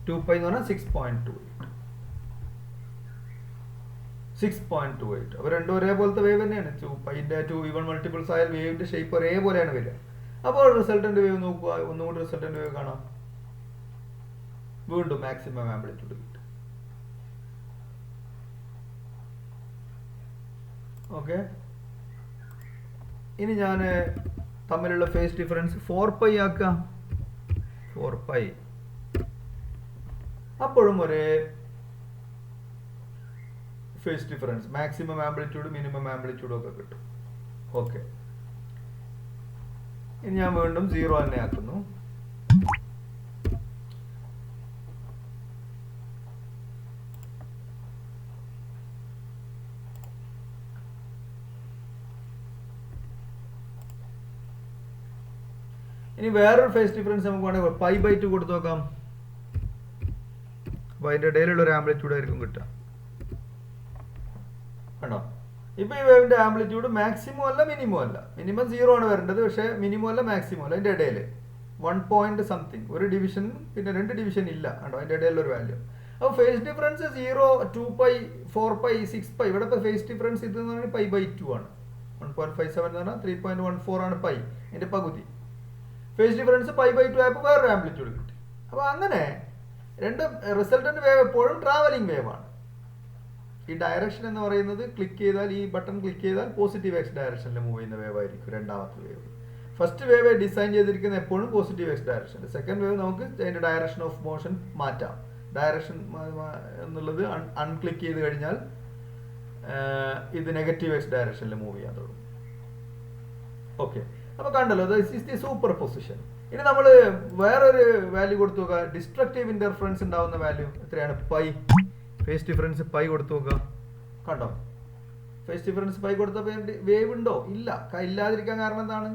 2π എന്ന് പറഞ്ഞാൽ 6.28. 6.28. അപ്പോൾ രണ്ടും ഒരേപോലത്തെ വേവ് തന്നെയാണ്. 2πന്റെ 2 ഈവൻ മൾട്ടിപ്പിൾസ് ആയാൽ വേവിന്റെ ഷേപ്പ് ഒരേപോലെയാണ് വരിക. അപ്പോൾ റിസൾട്ടന്റ് വേവ് നോക്കുക. ഒന്നുകൂടി റിസൾട്ടന്റ് വേവ് കാണാം. വീണ്ടും മാക്സിമം ആംപ്ലിറ്റ്യൂഡ് കിട്ടും. ഓക്കെ, ഇനി ഞാൻ തമ്മിലുള്ള ഫേസ് ഡിഫറൻസ് 4π ആക്കാം. 4π അപ്പോഴും ഒരേ phase difference, maximum amplitude minimum ആംപ്ലിറ്റ്യൂഡും ഒക്കെ കിട്ടും. ഓക്കെ, ഇനി ഞാൻ വീണ്ടും 0 തന്നെ ആക്കുന്നു. ഇനി വേറൊരു ഫേസ് ഡിഫറൻസ് നമുക്ക് വേണമെങ്കിൽ π/2 കൊടുത്തു നോക്കാം. അപ്പോൾ അതിൻ്റെ ഇടയിലുള്ള ഒരു ആംപ്ലിറ്റ്യൂഡ് ആയിരിക്കും കിട്ടുക. കണ്ടോ, ഇപ്പൊ ഈ വേവിന്റെ ആംപ്ലിറ്റ്യൂഡ് മാക്സിമം അല്ല മിനിമം അല്ല. മിനിമം 0 ആണ് വരേണ്ടത്, പക്ഷേ മിനിമം അല്ല മാക്സിമം അല്ല. അതിന്റെ ഇടയിൽ 1 പോയിന്റ് സംതിങ്, ഒരു ഡിവിഷൻ പിന്നെ 2 ഡിവിഷൻ ഇല്ല. കണ്ടോ, അതിന്റെ ഇടയിലുള്ള ഒരു വാല്യൂ. അപ്പോൾ ഫേസ് ഡിഫറൻസ് 0, 2π, 4π, 6π. ഇവിടെ ഇപ്പോൾ ഫേസ് ഡിഫറൻസ് ഇത് എന്ന് പറഞ്ഞാൽ π/2 ആണ്. 1.57 എന്ന് പറഞ്ഞാൽ 3.14 ആണ് പൈ, അതിന്റെ പകുതി. ഫേസ് ഡിഫറൻസ് π/2 ആയപ്പോൾ വേറൊരു ആംപ്ലിറ്റ്യൂഡ് കിട്ടി. അപ്പോൾ അങ്ങനെ രണ്ട് റിസൾട്ടന്റ് വേവ് എപ്പോഴും ട്രാവലിംഗ് വേവ് ആണ്. ഈ ഡയറക്ഷൻ എന്ന് പറയുന്നത് ക്ലിക്ക് ചെയ്താൽ, ഈ ബട്ടൺ ക്ലിക്ക് ചെയ്താൽ പോസിറ്റീവ് എക്സ് ഡയറക്ഷനിൽ മൂവ് ചെയ്യുന്ന വേവ് ആയിരിക്കും രണ്ടാമത്തെ വേവ്. ഫസ്റ്റ് വേവ് ഡിസൈൻ ചെയ്തിരിക്കുന്ന എപ്പോഴും പോസിറ്റീവ് എക്സ് ഡയറക്ഷനിൽ. സെക്കൻഡ് വേവ് നമുക്ക് അതിന്റെ ഡയറക്ഷൻ ഓഫ് മോഷൻ മാറ്റാം. ഡയറക്ഷൻ എന്നുള്ളത് അൺക്ലിക്ക് ചെയ്ത് കഴിഞ്ഞാൽ ഇത് നെഗറ്റീവ് എക്സ് ഡയറക്ഷനിൽ മൂവ് ചെയ്യാൻ തുടങ്ങും. ഓക്കെ, അപ്പോൾ കണ്ടല്ലോ, this is the super position. ഇനി നമ്മൾ വേറൊരു വാല്യൂ കൊടുത്തു നോക്കുക. ഡിസ്ട്രക്റ്റീവ് ഇന്റർഫറൻസ് ഉണ്ടാവുന്ന വാല്യൂ എത്രയാണ്? പൈ. ഫേസ് ഡിഫറൻസ് പൈ കൊടുത്തു നോക്കുക. കണ്ടോ, ഫേസ് ഡിഫറൻസ് പൈ കൊടുത്തപ്പോൾ വേവ് ഉണ്ടോ? ഇല്ല. ഇല്ലാതിരിക്കാൻ കാരണം എന്താണ്?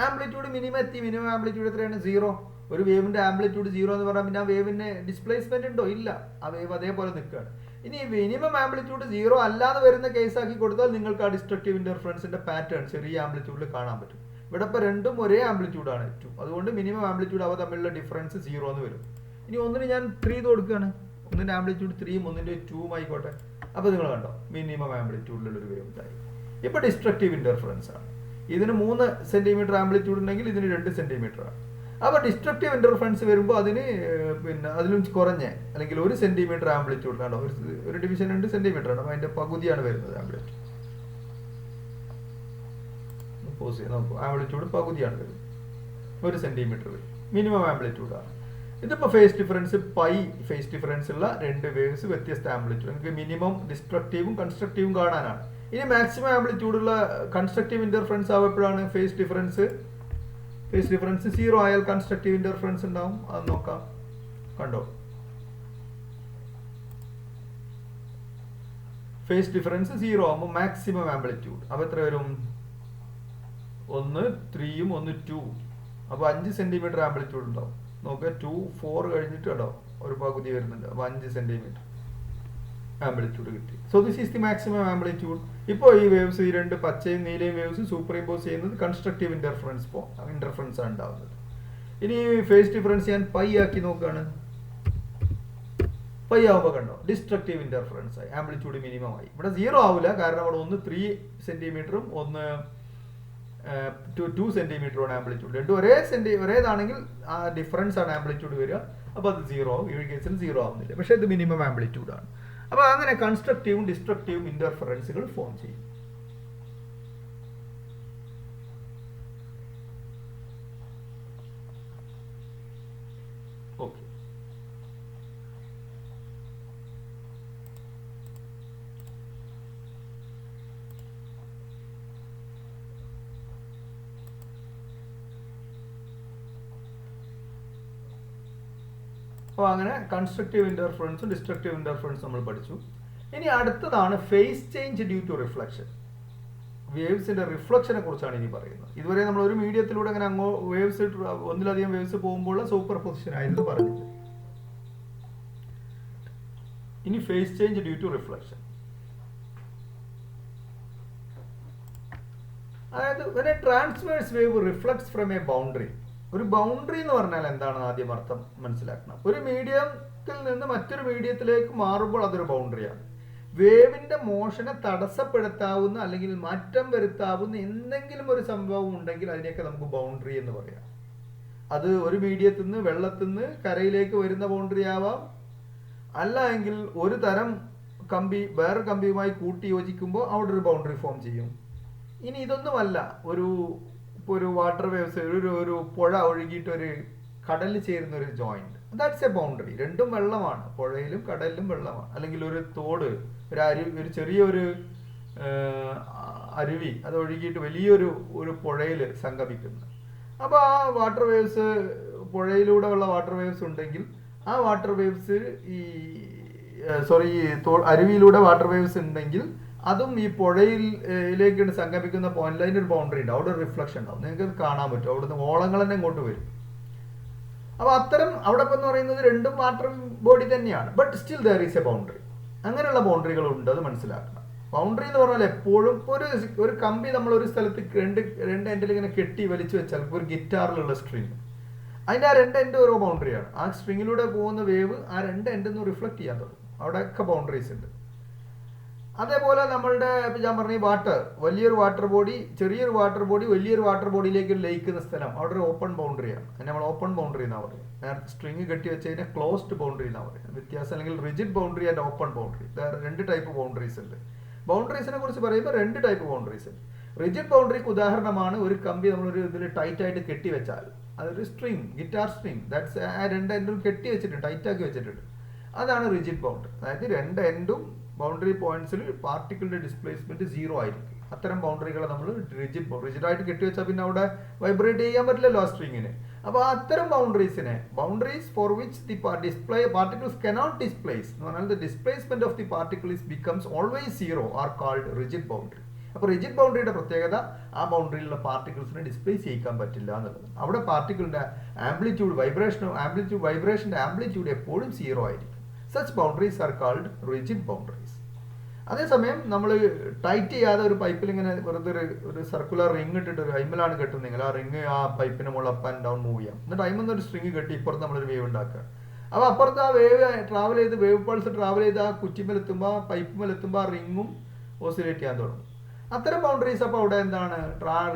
ആംപ്ലിറ്റ്യൂഡ് മിനിമം എത്തി. മിനിമം ആംപ്ലിറ്റ്യൂഡ് എത്രയാണ്? 0. ഒരു വേവിന്റെ ആംപ്ലിറ്റ്യൂഡ് 0 എന്ന് പറഞ്ഞാൽ പിന്നെ ആ വേവിന് ഡിസ്പ്ലേസ്മെന്റ് ഉണ്ടോ? ഇല്ല. ആ വേവ് അതേപോലെ നിൽക്കുകയാണ്. ഇനി മിനിമം ആംപ്ലിറ്റ്യൂഡ് 0 അല്ലാതെ വരുന്ന കേസാക്കി കൊടുത്താൽ നിങ്ങൾക്ക് ആ ഡിസ്ട്രക്റ്റീവ് ഇന്റർഫറൻസിന്റെ പാറ്റേൺ ചെറിയ ആംപ്ലിറ്റ്യൂഡിൽ കാണാൻ പറ്റും. ഇവിടെ ഇപ്പോൾ രണ്ടും ഒരേ ആംപ്ലിറ്റ്യൂഡ് ആണ് ഏറ്റവും. അതുകൊണ്ട് മിനിമം ആംപ്ലിറ്റ്യൂഡ് അവ തമ്മിലുള്ള ഡിഫറൻസ് 0 എന്ന് വരും. ഇനി ഒന്നിന് ഞാൻ 3 കൊടുക്കുകയാണ്. ഒന്നിന്റെ ആംപ്ലിറ്റ്യൂഡ് 3ഉം ഒന്നിന്റെ 2ഉം ആയിക്കോട്ടെ. അപ്പോൾ നിങ്ങൾ കണ്ടോ, മിനിമം ആംപ്ലിറ്റ്യൂഡിലുള്ള ഒരു വേവ് ഉണ്ടായി. ഇപ്പോൾ ഡിസ്ട്രക്റ്റീവ് ഇന്റർഫറൻസ് ആണ്. ഇതിന് 3 സെന്റിമീറ്റർ ആംപ്ലിറ്റ്യൂഡ് ഉണ്ടെങ്കിൽ ഇതിന് 2 സെന്റിമീറ്റർ ആണ്. അപ്പോൾ ഡിസ്ട്രക്റ്റീവ് ഇന്റർഫറൻസ് വരുമ്പോൾ അതിന് പിന്നെ അതിലും കുറഞ്ഞ അല്ലെങ്കിൽ 1 സെന്റിമീറ്റർ ആംപ്ലിറ്റ്യൂഡ് ആണ്. ഒരു ഡിവിഷൻ 2 സെന്റിമീറ്റർ ആണ്. അപ്പോൾ അതിന്റെ പകുതിയാണ് വരുന്നത് ആംപ്ലിറ്റ്യൂഡ്. നോക്കൂ, ആംപ്ലിറ്റ്യൂഡ് പകുതിയാണ് വരുന്നത്. 1 സെന്റിമീറ്റർ വരും. മിനിമം ആംപ്ലിറ്റ്യൂഡ് ആണ്. ഇതിപ്പോൾ phase difference pi face difference ഉള്ള 2 വേവ്സ് വ്യത്യസ്ത ആംപ്ലിറ്റ്യൂഡ്. നമുക്ക് മിനിമം ഡിസ്ട്രക്റ്റീവും കൺസ്ട്രക്റ്റീവും കാണാനാണ്. ഇനി മാക്സിമം ആംപ്ലിറ്റ്യൂഡുള്ള കൺസ്ട്രക്റ്റീവ് ഇന്റർഫറൻസ് ആവുമ്പോഴാണ് ഫേസ് ഡിഫറൻസ് 0 ആയാൽ കൺസ്ട്രക്റ്റീവ് ഇന്റർഫറൻസ് ഉണ്ടാവും. അത് നോക്കാം. കണ്ടോ, ഫേസ് ഡിഫറൻസ് 0 ആകുമ്പോൾ മാക്സിമം ആംപ്ലിറ്റ്യൂഡ് അപ്പോൾ എത്ര വരും? 1 3ഉം 1 2. അപ്പോൾ 5 സെന്റിമീറ്റർ ആംപ്ലിറ്റ്യൂഡ് ഉണ്ടാവും. നോക്കുക, 2 4 കഴിഞ്ഞിട്ട് കേട്ടോ ഒരു പകുതി വരുന്നുണ്ട്. അപ്പോൾ 5 സെന്റിമീറ്റർ ആംപ്ലിറ്റ്യൂഡ് കിട്ടി. So this is the maximum amplitude. ഇപ്പോൾ ഈ വേവ്സ്, ഈ 2 പച്ചയും നീലയും വേവ്സ് സൂപ്പർ ഇമ്പോസ് ചെയ്യുന്നത് കൺസ്ട്രക്റ്റീവ് ഇന്റർഫറൻസ് ആണ് ഉണ്ടാവുന്നത്. ഇനി ഫേസ് ഡിഫറൻസ് ഞാൻ പൈ ആക്കി നോക്കുകയാണ്. പൈ ആവുമ്പോൾ കണ്ടോ, ഡിസ്ട്രക്റ്റീവ് ഇന്റർഫറൻസ് ആയി. ആംപ്ലിറ്റ്യൂഡ് മിനിമം ആയി. ഇവിടെ 0 ആവില്ല, കാരണം അവിടെ ഒന്ന് 3 സെന്റിമീറ്ററും ഒന്ന് 2 സെന്റിമീറ്ററാണ് ആംപ്ലിറ്റ്യൂഡ്. രണ്ടും ഒരേതാണെങ്കിൽ ആ ഡിഫറൻസ് ആണ് ആംപ്ലിറ്റ്യൂഡ് വരിക. അപ്പോൾ അത് 0 ആവും. ഈ കേസിൽ 0 ആവുന്നില്ല, പക്ഷേ ഇത് മിനിമം ആംപ്ലിറ്റ്യൂഡ് ആണ്. അപ്പോൾ അങ്ങനെ കൺസ്ട്രക്റ്റീവും ഡിസ്ട്രക്റ്റീവും ഇന്റർഫറൻസുകൾ ഫോം ചെയ്യും. ഓക്കെ, അപ്പോൾ അങ്ങനെ കൺസ്ട്രക്റ്റീവ് ഇന്റർഫറൻസും ഡിസ്ട്രക്റ്റീവ് ഇന്റർഫറൻസും നമ്മൾ പഠിച്ചു. ഇനി അടുത്തതാണ് phase change due to reflection. വേവ്സിന്റെ റിഫ്ലക്ഷനെ കുറിച്ചാണ് ഇനി പറയുന്നത്. ഇതുവരെ നമ്മൾ ഒരു മീഡിയത്തിലൂടെ അങ്ങനെ വേവ്സ് ഒന്നിലധികം വേവ്സ് പോകുമ്പോൾ സൂപ്പർ പൊസിഷൻ ആയിരുന്നു പറഞ്ഞത്. ഇനി phase change due to reflection, അതായത് transverse wave reflects from a boundary. ഒരു ബൗണ്ടറി എന്ന് പറഞ്ഞാൽ എന്താണെന്ന് ആദ്യം അർത്ഥം മനസ്സിലാക്കണം. ഒരു മീഡിയത്തിൽ നിന്ന് മറ്റൊരു മീഡിയത്തിലേക്ക് മാറുമ്പോൾ അതൊരു ബൗണ്ടറിയാണ്. വേവിന്റെ മോഷനെ തടസ്സപ്പെടുത്താവുന്ന അല്ലെങ്കിൽ മാറ്റം വരുത്താവുന്ന എന്തെങ്കിലും ഒരു സംഭവം ഉണ്ടെങ്കിൽ അതിനെയൊക്കെ നമുക്ക് ബൗണ്ടറി എന്ന് പറയാം. അത് ഒരു മീഡിയത്തിൽ നിന്ന് വെള്ളത്തിൽ നിന്ന് കരയിലേക്ക് വരുന്ന ബൗണ്ടറി ആവാം, അല്ല എങ്കിൽ ഒരു തരം കമ്പി വേറെ കമ്പിയുമായി കൂട്ടി യോജിക്കുമ്പോൾ അവിടെ ഒരു ബൗണ്ടറി ഫോം ചെയ്യും. ഇനി ഇതൊന്നുമല്ല, ഒരു വാട്ടർ വേവ്സ്, ഒരു പുഴ ഒഴുകിയിട്ട് ഒരു കടലിൽ ചേരുന്ന ഒരു ജോയിന്റ്, ദാറ്റ്സ് എ ബൗണ്ടറി. രണ്ടും വെള്ളമാണ്, പുഴയിലും കടലിലും വെള്ളമാണ്. അല്ലെങ്കിൽ ഒരു തോട്, ഒരു ചെറിയൊരു അരുവി അത് ഒഴുകിയിട്ട് വലിയൊരു പുഴയിൽ സംഗമിക്കുന്നു. അപ്പോൾ ആ വാട്ടർ വേവ്സ്, പുഴയിലൂടെ ഉള്ള വാട്ടർ വേവ്സ് ഉണ്ടെങ്കിൽ ആ വാട്ടർ വേവ്സ് അരുവിയിലൂടെ വാട്ടർ വേവ്സ് ഉണ്ടെങ്കിൽ അതും ഈ പുഴയിലേക്ക് സംഗമിക്കുന്ന പോയിന്റിൽ അതിനൊരു ബൗണ്ടറി ഉണ്ടാവും, അവിടെ ഒരു റിഫ്ലക്ഷൻ ഉണ്ടാവും, നിങ്ങൾക്ക് കാണാൻ പറ്റും. അവിടുന്ന് ഓളങ്ങൾ തന്നെ ഇങ്ങോട്ട് വരും. അപ്പോൾ അത്തരം അവിടെ എന്ന് പറയുന്നത് രണ്ടും വാട്ടർ ബോഡി തന്നെയാണ്, but still there is A boundary. അങ്ങനെയുള്ള ബൗണ്ടറികൾ ഉണ്ട്, അത് മനസ്സിലാക്കണം. ബൗണ്ടറി എന്ന് പറഞ്ഞാൽ എപ്പോഴും ഒരു കമ്പി നമ്മൾ ഒരു സ്ഥലത്ത് രണ്ട് എൻഡിൽ ഇങ്ങനെ കെട്ടി വലിച്ചു വെച്ചാൽ, ഒരു ഗിറ്റാറിലുള്ള സ്ട്രിങ്, അതിൻ്റെ ആ രണ്ട് എൻഡ് ഓരോ ബൗണ്ടറിയാണ്. ആ സ്ട്രിങ്ങിലൂടെ പോകുന്ന വേവ് ആ രണ്ട് എൻഡിൽ നിന്ന് റിഫ്ലക്ട് ചെയ്യാൻ തുടങ്ങും. അവിടെയൊക്കെ ബൗണ്ടറീസ് ഉണ്ട്. അതേപോലെ നമ്മളുടെ ഞാൻ പറഞ്ഞ വാട്ടർ, വലിയൊരു വാട്ടർ ബോഡി, ചെറിയൊരു വാട്ടർ ബോഡി വലിയൊരു വാട്ടർ ബോഡിയിലേക്ക് ലയിക്കുന്ന സ്ഥലം, അവിടെ ഒരു ഓപ്പൺ ബൗണ്ടറിയാണ്. അതിന് നമ്മൾ ഓപ്പൺ ബൗണ്ടറി എന്നാണ് പറയുക. നേരത്തെ സ്ട്രിങ് കെട്ടി വെച്ചതിനെ ക്ലോസ്ഡ് ബൗണ്ടറി എന്നാണ് പറയുക. വ്യത്യാസം, അല്ലെങ്കിൽ rigid boundary and open boundary, രണ്ട് ടൈപ്പ് ബൗണ്ടറീസ് ഉണ്ട്. ബൗണ്ടറീസിനെ കുറിച്ച് പറയുമ്പോൾ രണ്ട് ടൈപ്പ് ബൗണ്ടറീസ് ഉണ്ട്. റിജിഡ് ബൗണ്ടറിക്ക് ഉദാഹരണമാണ് ഒരു കമ്പി നമ്മളൊരു ഇതിൽ ടൈറ്റ് ആയിട്ട് കെട്ടി വെച്ചാൽ, അതൊരു സ്ട്രിങ്, ഗിറ്റാർ സ്ട്രിങ്, ദാറ്റ്സ് ആ രണ്ട് എൻഡും കെട്ടി വെച്ചിട്ടുണ്ട്, ടൈറ്റ് ആക്കി വെച്ചിട്ടുണ്ട്. അതാണ് റിജിഡ് ബൗണ്ടറി. അതായത് രണ്ട് എൻഡും ബൗണ്ടറി പോയിന്റ്സിൽ പാർട്ടിക്കിളിന്റെ ഡിസ്പ്ലേസ്മെന്റ് 0 ആയിരിക്കും. അത്തരം ബൗണ്ടറികളെ നമ്മൾ റിജിഡായിട്ട് കെട്ടിവെച്ചാൽ പിന്നെ അവിടെ വൈബ്രേറ്റ് ചെയ്യാൻ പറ്റില്ലല്ലോ ആ സ്ട്രിങ്ങിന്. അപ്പോൾ അത്തരം boundaries for which the particles cannot displace എന്ന് പറഞ്ഞാൽ the displacement of the particle becomes always 0 are called rigid boundary. അപ്പോൾ റിജിഡ് ബൗണ്ടറിയുടെ പ്രത്യേകത ആ ബൗണ്ടറിയിലുള്ള പാർട്ടിക്കിൾസിനെ ഡിസ്പ്ലേസ് ചെയ്യിക്കാൻ പറ്റില്ല എന്നുള്ളത്. അവിടെ പാർട്ടിക്കിളിന്റെ വൈബ്രേഷന്റെ ആംപ്ലിറ്റ്യൂഡ് എപ്പോഴും 0 ആയിരിക്കും. Such boundaries are called rigid boundaries. അതേസമയം നമ്മൾ ടൈറ്റ് ചെയ്യാതെ ഒരു പൈപ്പിൽ ഇങ്ങനെ വെറുതെ ഒരു സർക്കുലർ റിങ് ഇട്ടിട്ട് ഒരു അയിമലാണ് കെട്ടുന്നെങ്കിൽ ആ റിങ് ആ പൈപ്പിന് മുകളിൽ അപ്പ് ആൻഡ് ഡൗൺ മൂവ് ചെയ്യാം. എന്നിട്ട് അയിമെന്ന് ഒരു സ്ട്രിങ് കെട്ടി ഇപ്പുറത്ത് നമ്മളൊരു വേവ് ഉണ്ടാക്കുക. അപ്പോൾ അപ്പുറത്ത് ആ വേവ് പൾസ് ട്രാവൽ ചെയ്ത് ആ കുറ്റിമേലെത്തുമ്പോൾ, ആ പൈപ്പിമേലെത്തുമ്പോൾ ആ റിങ്ങും ഓസിലേറ്റ് ചെയ്യാൻ തുടങ്ങും. അത്തരം ബൗണ്ടറീസ് അപ്പോൾ അവിടെ എന്താണ്,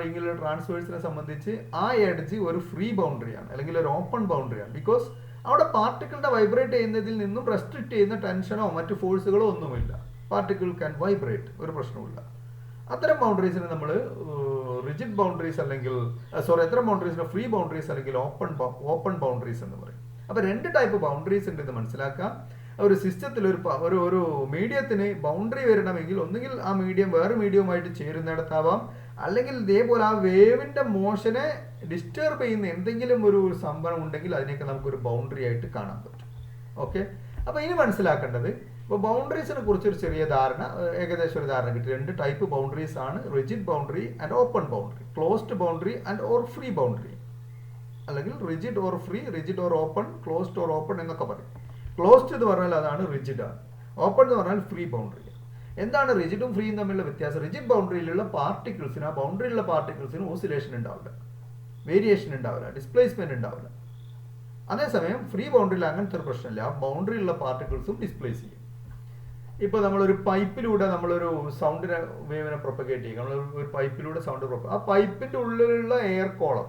റിങ്ങിലെ ട്രാൻസ്വേഴ്സിനെ സംബന്ധിച്ച് ആ എഡ്ജ് ഒരു ഫ്രീ ബൗണ്ടറിയാണ്, അല്ലെങ്കിൽ ഒരു ഓപ്പൺ ബൗണ്ടറിയാണ്. ബിക്കോസ് അവിടെ പാർട്ടിക്കിളിന്റെ വൈബ്രേറ്റ് ചെയ്യുന്നതിൽ നിന്നും റെസ്ട്രിക്ട് ചെയ്യുന്ന ടെൻഷനോ മറ്റു ഫോഴ്സുകളോ ഒന്നുമില്ല. പാർട്ടിക്കിൾ ക്യാൻ വൈബ്രേറ്റ്, ഒരു പ്രശ്നവുമില്ല. അത്തരം ബൗണ്ടറീസിന് നമ്മൾ റിജിഡ് ബൗണ്ടറീസ് അല്ലെങ്കിൽ അത്തരം ബൗണ്ടറീസിന് ഫ്രീ ബൗണ്ടറീസ് അല്ലെങ്കിൽ ഓപ്പൺ ബൗണ്ടറീസ് എന്ന് പറയും. അപ്പോൾ രണ്ട് ടൈപ്പ് ബൗണ്ടറീസ് ഉണ്ട് എന്ന് മനസ്സിലാക്കാം. ഒരു സിസ്റ്റത്തിൽ ഒരു മീഡിയത്തിന് ബൗണ്ടറി വരണമെങ്കിൽ ഒന്നുകിൽ ആ മീഡിയം വേറെ മീഡിയവുമായിട്ട് ചേരുന്നിടത്താവാം, അല്ലെങ്കിൽ ഇതേപോലെ ആ വേവിന്റെ മോഷനെ ഡിസ്റ്റർബ് ചെയ്യുന്ന എന്തെങ്കിലും ഒരു സംഭവം ഉണ്ടെങ്കിൽ അതിനൊക്കെ നമുക്കൊരു ബൗണ്ടറി ആയിട്ട് കാണാൻ പറ്റും. ഓക്കെ, അപ്പോൾ ഇനി മനസ്സിലാക്കേണ്ടത്, ഇപ്പോൾ ബൗണ്ടറീസിനെ കുറിച്ചൊരു ചെറിയ ധാരണ, ഏകദേശം ഒരു ധാരണ കിട്ടി. രണ്ട് ടൈപ്പ് ബൗണ്ടറീസ് ആണ്, rigid boundary and open boundary, closed boundary and or free boundary, അല്ലെങ്കിൽ rigid or free, rigid or open, closed or open എന്നൊക്കെ പറയും. ക്ലോസ്ഡ് എന്ന് പറഞ്ഞാൽ അതാണ് റിജിഡ് ആണ്, ഓപ്പൺ എന്ന് പറഞ്ഞാൽ ഫ്രീ ബൗണ്ടറി. എന്താണ് റിജിഡും ഫ്രീയും തമ്മിലുള്ള വ്യത്യാസം? റിജിഡ് ബൗണ്ടറിയിലുള്ള പാർട്ടിക്കിൾസിന്, ആ ബൗണ്ടറിയിലുള്ള പാർട്ടിക്കിൾസിന് ഓസിലേഷൻ ഉണ്ടാവില്ല, വേരിയേഷൻ ഉണ്ടാവില്ല, ഡിസ്പ്ലേസ്മെന്റ് ഉണ്ടാവില്ല. അതേസമയം ഫ്രീ ബൗണ്ടറിയിൽ അങ്ങനത്തെ ഒരു പ്രശ്നമില്ല, ആ ബൗണ്ടറിയിലുള്ള പാർട്ടിക്കിൾസും ഡിസ്പ്ലേസ് ചെയ്യും. ഇപ്പോൾ നമ്മളൊരു പൈപ്പിലൂടെ നമ്മളൊരു സൗണ്ടിനെ വേവിനെ പ്രൊപ്പഗേറ്റ് ചെയ്യും, നമ്മളൊരു പൈപ്പിലൂടെ സൗണ്ട് ആ പൈപ്പിന്റെ ഉള്ളിലുള്ള എയർ കോളം,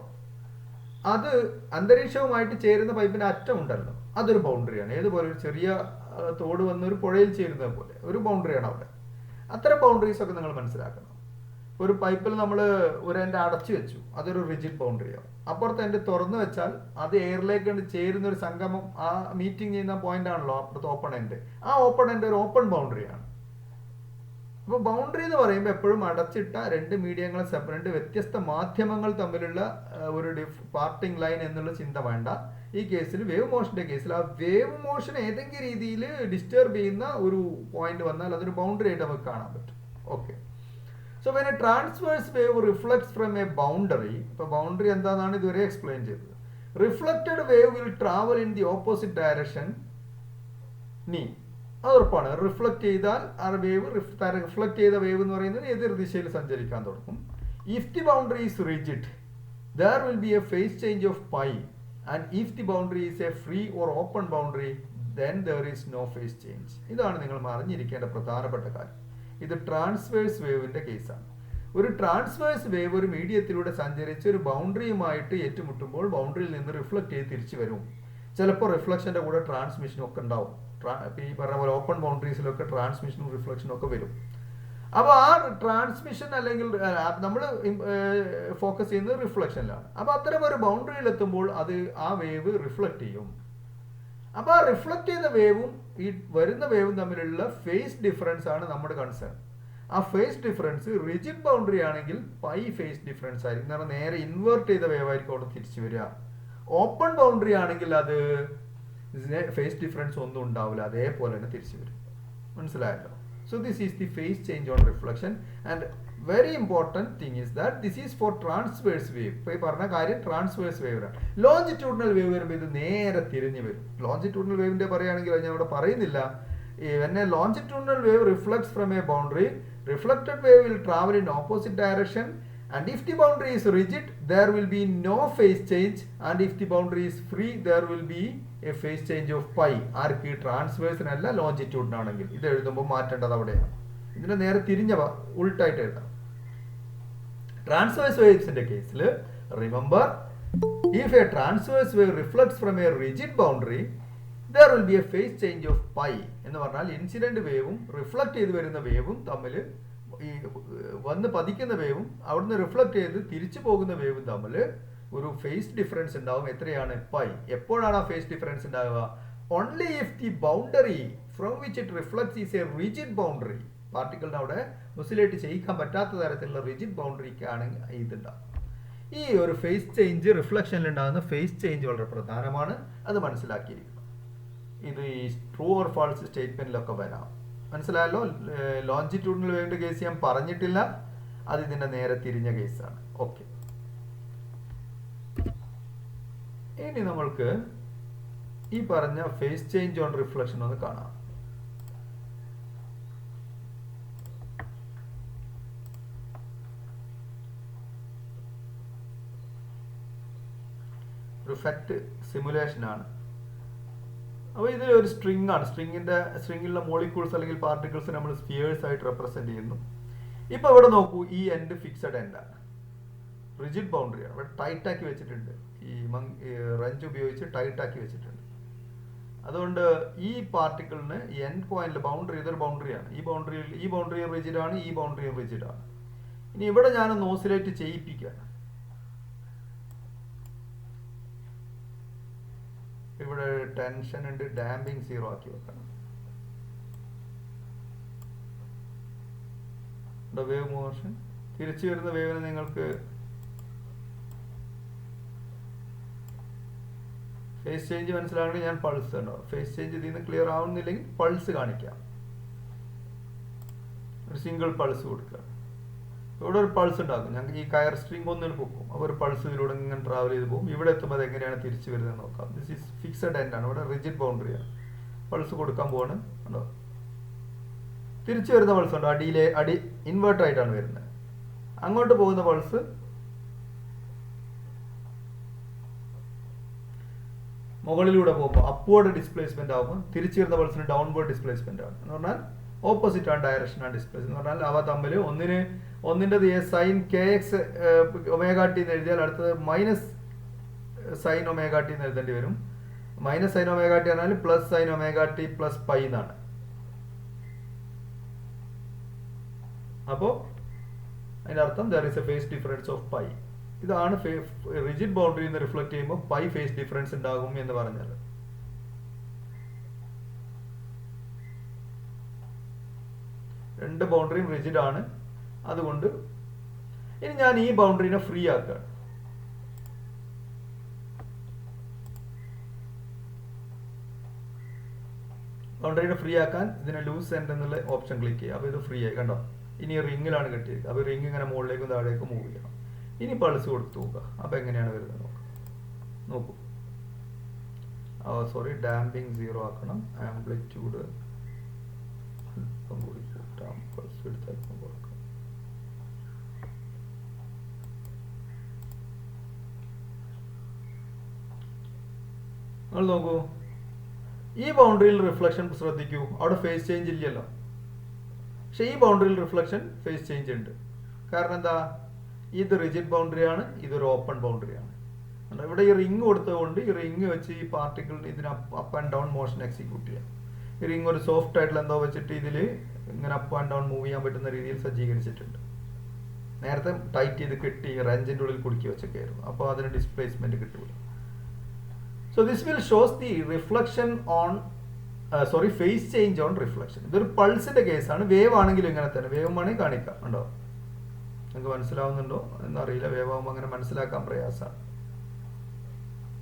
അത് അന്തരീക്ഷവുമായിട്ട് ചേരുന്ന പൈപ്പിന്റെ അറ്റം ഉണ്ടല്ലോ, അതൊരു ബൗണ്ടറിയാണ്. ഏതുപോലെ ഒരു ചെറിയ തോട് വന്ന് ഒരു പുഴയിൽ ചേരുന്നത് പോലെ ഒരു ബൗണ്ടറിയാണ് അവിടെ. അത്തരം ബൗണ്ടറീസ് ഒക്കെ നിങ്ങൾ മനസ്സിലാക്കണം. ഒരു പൈപ്പിൽ നമ്മൾ ഒരു എൻഡ് അടച്ചു വെച്ചു, അതൊരു റിജിഡ് ബൗണ്ടറിയാവും. അപ്പുറത്ത് എൻഡ് തുറന്നു വെച്ചാൽ അത് എയറിലേക്ക് ചേരുന്ന ഒരു സംഗമം, ആ മീറ്റിംഗ് ചെയ്യുന്ന പോയിന്റ് ആണല്ലോ അപ്പുറത്ത് ഓപ്പൺ എൻഡ്. ആ ഓപ്പൺ എൻഡ് ഒരു ഓപ്പൺ ബൗണ്ടറിയാണ്. അപ്പോൾ ബൗണ്ടറി എന്ന് പറയുമ്പോൾ എപ്പോഴും അടച്ചിട്ട രണ്ട് മീഡിയങ്ങളെ സെപ്പറേറ്റ്, വ്യത്യസ്ത മാധ്യമങ്ങൾ തമ്മിലുള്ള ഒരു പാർട്ടിംഗ് ലൈൻ എന്നുള്ള ചിന്ത വേണ്ട. ഈ കേസിൽ വേവ് മോഷന്റെ കേസിൽ ആ വേവ് മോഷൻ ഏതെങ്കിലും രീതിയിൽ ഡിസ്റ്റർബ് ചെയ്യുന്ന ഒരു പോയിന്റ് വന്നാൽ അതൊരു ബൗണ്ടറി ആയിട്ട് നമുക്ക് കാണാൻ പറ്റും. Okay, so when A transverse wave reflects from a boundary, ഇപ്പോൾ ബൗണ്ടറി എന്താണെന്നാണ് ഇതുവരെ എക്സ്പ്ലെയിൻ ചെയ്തത്. Reflected wave will travel in the opposite direction നീ, അത് ഉറപ്പാണ്. റിഫ്ലക്ട് ചെയ്താൽ ആ വേവ്, റിഫ്ലക്ട് ചെയ്ത വേവ് എന്ന് പറയുന്നത് എതിർ ദിശയിൽ സഞ്ചരിക്കാൻ തുടങ്ങും. If the boundary is rigid there will be a phase change of pi, and if the boundary is a free or open boundary then there is no phase change. ഇതാണ് നിങ്ങൾ അറിഞ്ഞിരിക്കേണ്ട പ്രധാനപ്പെട്ട കാര്യം. ഇത് ട്രാൻസ്വേഴ്സ് വേവിന്റെ കേസാണ്. ഒരു ട്രാൻസ്വേഴ്സ് വേവ് ഒരു മീഡിയത്തിലൂടെ സഞ്ചരിച്ച് ഒരു ബൗണ്ടറിയുമായിട്ട് ഏറ്റുമുട്ടുമ്പോൾ ബൗണ്ടറിയിൽ നിന്ന് റിഫ്ലക്ട് ചെയ്ത് തിരിച്ചു വരും. ചിലപ്പോൾ റിഫ്ലക്ഷൻ്റെ കൂടെ ട്രാൻസ്മിഷനും ഒക്കെ ഉണ്ടാവും. ഈ പറഞ്ഞ പോലെ ഓപ്പൺ ബൗണ്ടറീസിലൊക്കെ ട്രാൻസ്മിഷനും റിഫ്ലക്ഷനും ഒക്കെ വരും. അപ്പോൾ ആ ട്രാൻസ്മിഷൻ അല്ലെങ്കിൽ നമ്മൾ ഫോക്കസ് ചെയ്യുന്നത് റിഫ്ലക്ഷനിലാണ്. അപ്പോൾ അത്തരം ഒരു ബൗണ്ടറിയിൽ എത്തുമ്പോൾ അത് ആ വേവ് റിഫ്ലക്ട് ചെയ്യും. അപ്പോൾ ആ റിഫ്ലക്ട് ചെയ്ത വേവും ഈ വരുന്ന വേവും തമ്മിലുള്ള ഫേസ് ഡിഫറൻസ് ആണ് നമ്മുടെ കൺസേൺ. ആ ഫേസ് ഡിഫറൻസ് റിജിഡ് ബൗണ്ടറി ആണെങ്കിൽ പൈ ഫേസ് ഡിഫറൻസ് ആയിരിക്കും. എന്ന് പറഞ്ഞാൽ നേരെ ഇൻവേർട്ട് ചെയ്ത വേവ് ആയിരിക്കും അവിടെ തിരിച്ചു വരിക. ഓപ്പൺ ബൗണ്ടറി ആണെങ്കിൽ അത് ഫേസ് ഡിഫറൻസ് ഒന്നും ഉണ്ടാവില്ല, അതേപോലെ തന്നെ തിരിച്ചു വരും. മനസ്സിലായല്ലോ? So this is the phase change on reflection, and very important thing is that this is for transverse wave. ഇപ്പോൾ ഈ പറഞ്ഞ കാര്യം ട്രാൻസ്വേഴ്സ് വേവ് ആണ്. ലോഞ്ചിറ്റ്യൂഡിനൽ വേവ് വരുമ്പോൾ ഇത് നേരെ തിരിഞ്ഞു വരും. ലോഞ്ചിറ്റ്യൂഡിനൽ വേവിന്റെ പറയുകയാണെങ്കിൽ ഞാൻ ഇവിടെ പറയുന്നില്ല. When a longitudinal wave reflects from a boundary, reflected wave will travel in opposite direction, and if the boundary is rigid there will be no phase change, and if the boundary is free there will be a phase change of pi. ആർക്ക്? ട്രാൻസ്വേഴ്സിനല്ല, ലോഞ്ചിറ്റ്യൂഡിനാണെങ്കിൽ. ഇത് എഴുതുമ്പോൾ മാറ്റേണ്ടത് അവിടെയാണ്. ഇതിനെ നേരെ തിരിഞ്ഞ ഉൾട്ടായിട്ട് എഴുതാം. Transverse വേവ്സിന്റെ കേസിൽ remember, if A transverse wave reflects from A rigid boundary there will be a phase change of pi. എന്ന് പറഞ്ഞാൽ ഇൻസിഡന്റ് വേവും റിഫ്ലക്ട് ചെയ്ത് വരുന്ന വേവും തമ്മിൽ, ഈ വന്ന് പതിക്കുന്ന വേവും അവിടുന്ന് റിഫ്ലക്ട് ചെയ്ത് തിരിച്ചു പോകുന്ന വേവും തമ്മിൽ ഒരു ഫേസ് ഡിഫറൻസ് ഉണ്ടാവും. എത്രയാണ്? പൈ. എപ്പോഴാണ് ആ ഫേസ് ഡിഫറൻസ് ഉണ്ടാവുക? Only if the boundary from which it reflects is a rigid boundary. പാർട്ടിക്കിളിനെ അവിടെ ഓസിലേറ്റ് ചെയ്യിക്കാൻ പറ്റാത്ത തരത്തിലുള്ള റിജിഡ് ബൗണ്ടറിക്കാണ് ഇതുണ്ടാവും. ഈ ഒരു ഫേസ് ചേഞ്ച്, റിഫ്ലക്ഷനിൽ ഉണ്ടാകുന്ന ഫേസ് ചേഞ്ച് വളരെ പ്രധാനമാണ്. അത് മനസ്സിലാക്കിയിരിക്കണം. ഇത് ഈ ട്രൂ ഓർ ഫാൾസ് സ്റ്റേറ്റ്മെന്റിലൊക്കെ വരാം. മനസ്സിലായല്ലോ? ലോഞ്ചിറ്റ്യൂഡിനൽ വേവിന്റെ കേസ് ഞാൻ പറഞ്ഞിട്ടില്ല, അത് ഇതിന്റെ നേരെ തിരിഞ്ഞ കേസാണ്. ഓക്കെ, ഇനി നമ്മൾക്ക് ഈ പറഞ്ഞ ഫേസ് ചേഞ്ച് ഓൺ റിഫ്ലക്ഷൻ ഒന്ന് കാണാം. ഒരു ഫെറ്റ് സിമുലേഷൻ ആണ്. അപ്പോൾ ഇതിൽ ഒരു സ്ട്രിങ് ആണ്. സ്ട്രിങ്ങിലുള്ള മോളിക്യൂൾസ് അല്ലെങ്കിൽ പാർട്ടിക്കിൾസ് നമ്മൾ സ്ഫിയേഴ്സ് ആയിട്ട് റെപ്രസെന്റ് ചെയ്യുന്നു. ഇപ്പൊ ഇവിടെ നോക്കൂ, ഈ എൻഡ് ഫിക്സഡ് എൻഡ് ആണ്, റിജിഡ് ബൗണ്ടറി ആണ്. ഇവിടെ ടൈറ്റ് ആക്കി വെച്ചിട്ടുണ്ട്. ഈ റഞ്ച് ഉപയോഗിച്ച് ടൈറ്റ് ആക്കി വെച്ചിട്ടുണ്ട്. അതുകൊണ്ട് ഈ പാർട്ടിക്കിളിന് എൻഡ് പോയിന്റിൽ ബൗണ്ടറി, ഇതൊരു ബൗണ്ടറിയാണ്. ഈ ബൗണ്ടറി റിജിഡ് ആണ്, ഈ ബൗണ്ടറി റിജിഡ് ആണ്. ഇനി ഇവിടെ ഞാനൊന്ന് ഓസിലേറ്റ് ചെയ്യിപ്പിക്കുകയാണ്. ഇവിടെ ടെൻഷൻ ഉണ്ട്, ഡാമ്പിങ് 0 ആക്കി വെക്കണം. വേവ് മോഷൻ തിരിച്ചു വരുന്ന വേവിന് നിങ്ങൾക്ക് ഫേസ് ചേഞ്ച് മനസ്സിലാണെങ്കിൽ ഞാൻ പൾസ് ഉണ്ടാവും. ഫേസ് ചേഞ്ച് ഇതിൽ നിന്ന് ക്ലിയർ ആവുന്നില്ലെങ്കിൽ പൾസ് കാണിക്കാം. ഒരു സിംഗിൾ പൾസ് കൊടുക്കുക. ഇവിടെ ഒരു പൾസ് ഉണ്ടാക്കും. ഞങ്ങൾക്ക് ഈ കയർ സ്ട്രിങ് ഒന്നിന് പൊക്കും. അപ്പോൾ ഒരു പൾസ് ഇതിലൂടെ ഇങ്ങനെ ട്രാവൽ ചെയ്ത് പോകും. ഇവിടെ എത്തുമ്പോൾ അത് എങ്ങനെയാണ് തിരിച്ചു വരുന്നത് നോക്കാം. ദിസ് ഈസ് ഫിക്സഡ് എൻഡ് ആണ്. ഇവിടെ റിജിഡ് ബൗണ്ടറിയാണ്. പൾസ് കൊടുക്കാൻ പോവാണ്. ഉണ്ടോ? തിരിച്ചു വരുന്ന പൾസ് ഉണ്ടോ? അടി ഇൻവേർട്ട് ആയിട്ടാണ് വരുന്നത്. അങ്ങോട്ട് പോകുന്ന പൾസ് മുകളിലൂടെ പോകുമ്പോൾ അപ്വേർഡ് ഡിസ്പ്ലേസ്മെന്റ് ആകുമ്പോൾ തിരിച്ചു വരുന്ന പൾസിന് ഡൗൺവേർഡ് ഡിസ്പ്ലേസ്മെന്റ് ആണ്. എന്ന് പറഞ്ഞാൽ ഓപ്പോസിറ്റ് ആണ് ഡയറക്ഷൻ ആണ് ഡിസ്പ്ലേസ്. എന്ന് പറഞ്ഞാൽ അവ തമ്മിൽ ഒന്നിൻ്റെത് sine K X omega T എന്ന് എഴുതിയാൽ അടുത്തത് മൈനസ് സൈൻ ഒമേഗ ടി എന്ന് എഴുതേണ്ടി വരും. മൈനസ് സൈൻ ഒമേഗ ടി പറഞ്ഞാൽ plus sine omega T plus pi എന്നാണ്. അപ്പോൾ അതിൻ്റെ അർത്ഥം there is A phase difference of pi. ഇതാണ് റിജിഡ് ബൗണ്ടറിയിൽ നിന്ന് റിഫ്ലക്ട് ചെയ്യുമ്പോൾ പൈ ഫേസ് ഡിഫറൻസ് ഉണ്ടാകും എന്ന് പറഞ്ഞാൽ. രണ്ട് ബൗണ്ടറിയും റിജിഡ് ആണ്. അതുകൊണ്ട് ഇനി ഞാൻ ഈ ബൗണ്ടറിനെ ഫ്രീ ആക്കുകയാണ്. ബൗണ്ടറിനെ ഫ്രീ ആക്കാൻ ഇതിനെ ലൂസ് എൻഡ് എന്നുള്ള ഓപ്ഷൻ ക്ലിക്ക് ചെയ്യുക. അപ്പോൾ ഇത് ഫ്രീ ആയി. കണ്ടോ? ഇനി റിങ്ങിലാണ് കെട്ടിയത്. അപ്പോൾ റിങ് ഇങ്ങനെ മുകളിലേക്കും താഴേക്കും മൂവ് ചെയ്യണം. ഇനി പൾസ് കൊടുത്ത് നോക്കുക. അപ്പോൾ എങ്ങനെയാണ് വരുന്നത് നോക്കൂ. സോറി, ഡാമ്പിങ് 0 ആക്കണം. ആംപ്ലിറ്റ്യൂഡ് അല്പം കൂടി കൂട്ടാം. പൾസ് എടുത്ത് അല്പം കൊടുക്കാം. നിങ്ങൾ നോക്കൂ, ഈ ബൗണ്ടറിയിൽ റിഫ്ലക്ഷൻ ശ്രദ്ധിക്കൂ. അവിടെ ഫേസ് ചേഞ്ച് ഇല്ലല്ലോ. പക്ഷെ ഈ ബൗണ്ടറിയിൽ റിഫ്ലക്ഷൻ ഫേസ് ചേഞ്ച് ഉണ്ട്. കാരണം എന്താ, ഇത് റിജിഡ് ബൗണ്ടറി ആണ്, ഇതൊരു ഓപ്പൺ ബൗണ്ടറി ആണ്. ഇവിടെ ഈ റിങ് കൊടുത്തതുകൊണ്ട് ഈ റിങ് വെച്ച് ഈ പാർട്ടിക്കിൾ ഇതിന് up and down motion execute ചെയ്യാം. ഈ റിങ് ഒരു സോഫ്റ്റ് ആയിട്ടുള്ള എന്തോ വെച്ചിട്ട് ഇതിൽ ഇങ്ങനെ അപ്പ് ആൻഡ് ഡൗൺ മൂവ് ചെയ്യാൻ പറ്റുന്ന രീതിയിൽ സജ്ജീകരിച്ചിട്ടുണ്ട്. നേരത്തെ ടൈറ്റ് ചെയ്ത് കെട്ടി റെഞ്ചിൻ്റെ ഉള്ളിൽ കുടുക്കി വെച്ചൊക്കെയായിരുന്നു, അപ്പോൾ അതിന് ഡിസ്പ്ലേസ്മെന്റ് കിട്ടൂല. So this will shows the reflection one phase change on reflection. ഇതൊരു പൾസിന്റെ കേസാണ്. വേവ് ആണെങ്കിലും ഇങ്ങനെ തന്നെ, വേവ് വേണമെങ്കിൽ കാണിക്കാം. ഉണ്ടോ, നിങ്ങൾക്ക് മനസ്സിലാവുന്നുണ്ടോ എന്നറിയില്ല. വേവ് ആകുമ്പോൾ അങ്ങനെ മനസ്സിലാക്കാൻ പ്രയാസമാണ്.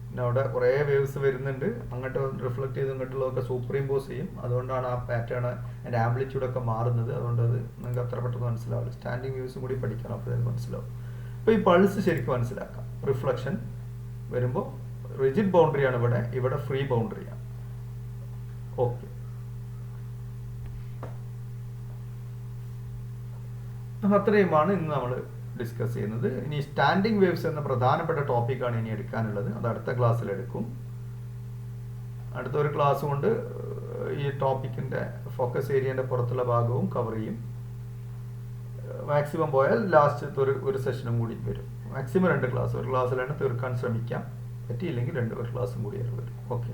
പിന്നെ അവിടെ കുറേ വേവ്സ് വരുന്നുണ്ട്, അങ്ങോട്ട് റിഫ്ലക്ട് ചെയ്ത് ഇങ്ങോട്ടുള്ളതൊക്കെ സൂപ്പർ ഇമ്പോസ് ചെയ്യും. അതുകൊണ്ടാണ് ആ പാറ്റേൺ അതിൻ്റെ ആംപ്ലിറ്റ്യൂഡൊക്കെ മാറുന്നത്. അതുകൊണ്ട് അത് നിങ്ങൾക്ക് അത്ര പെട്ടെന്ന് മനസ്സിലാവില്ല. സ്റ്റാൻഡിങ് വ്യൂസും കൂടി പഠിക്കണം, അപ്പോൾ അത് മനസ്സിലാവും. അപ്പോൾ ഈ പൾസ് ശരിക്കും മനസ്സിലാക്കാം. റിഫ്ലക്ഷൻ വരുമ്പോൾ റിജിഡ് ബൗണ്ടറിയാണ് ഇവിടെ ഫ്രീ ബൗണ്ടറിയാണ്. ഓക്കെ, അത്രയുമാണ് ഇന്ന് നമ്മൾ ഡിസ്കസ് ചെയ്യുന്നത്. ഇനി സ്റ്റാൻഡിങ് വേവ്സ് എന്ന പ്രധാനപ്പെട്ട ടോപ്പിക്കാണ് ഇനി എടുക്കാനുള്ളത്. അത് അടുത്ത ക്ലാസ്സിൽ എടുക്കും. അടുത്തൊരു ക്ലാസ് കൊണ്ട് ഈ ടോപ്പിക്കിൻ്റെ ഫോക്കസ് ഏരിയൻ്റെ പുറത്തുള്ള ഭാഗവും കവർ ചെയ്യും. മാക്സിമം പോയാൽ ലാസ്റ്റ് ഒരു സെഷനും കൂടി വരും. മാക്സിമം 2 ക്ലാസ്, ഒരു ക്ലാസ്സിലാണ് തീർക്കാൻ ശ്രമിക്കാം. പറ്റിയില്ലെങ്കിൽ ഒരു ക്ലാസ്സും കൂടി വരും. ഓക്കെ.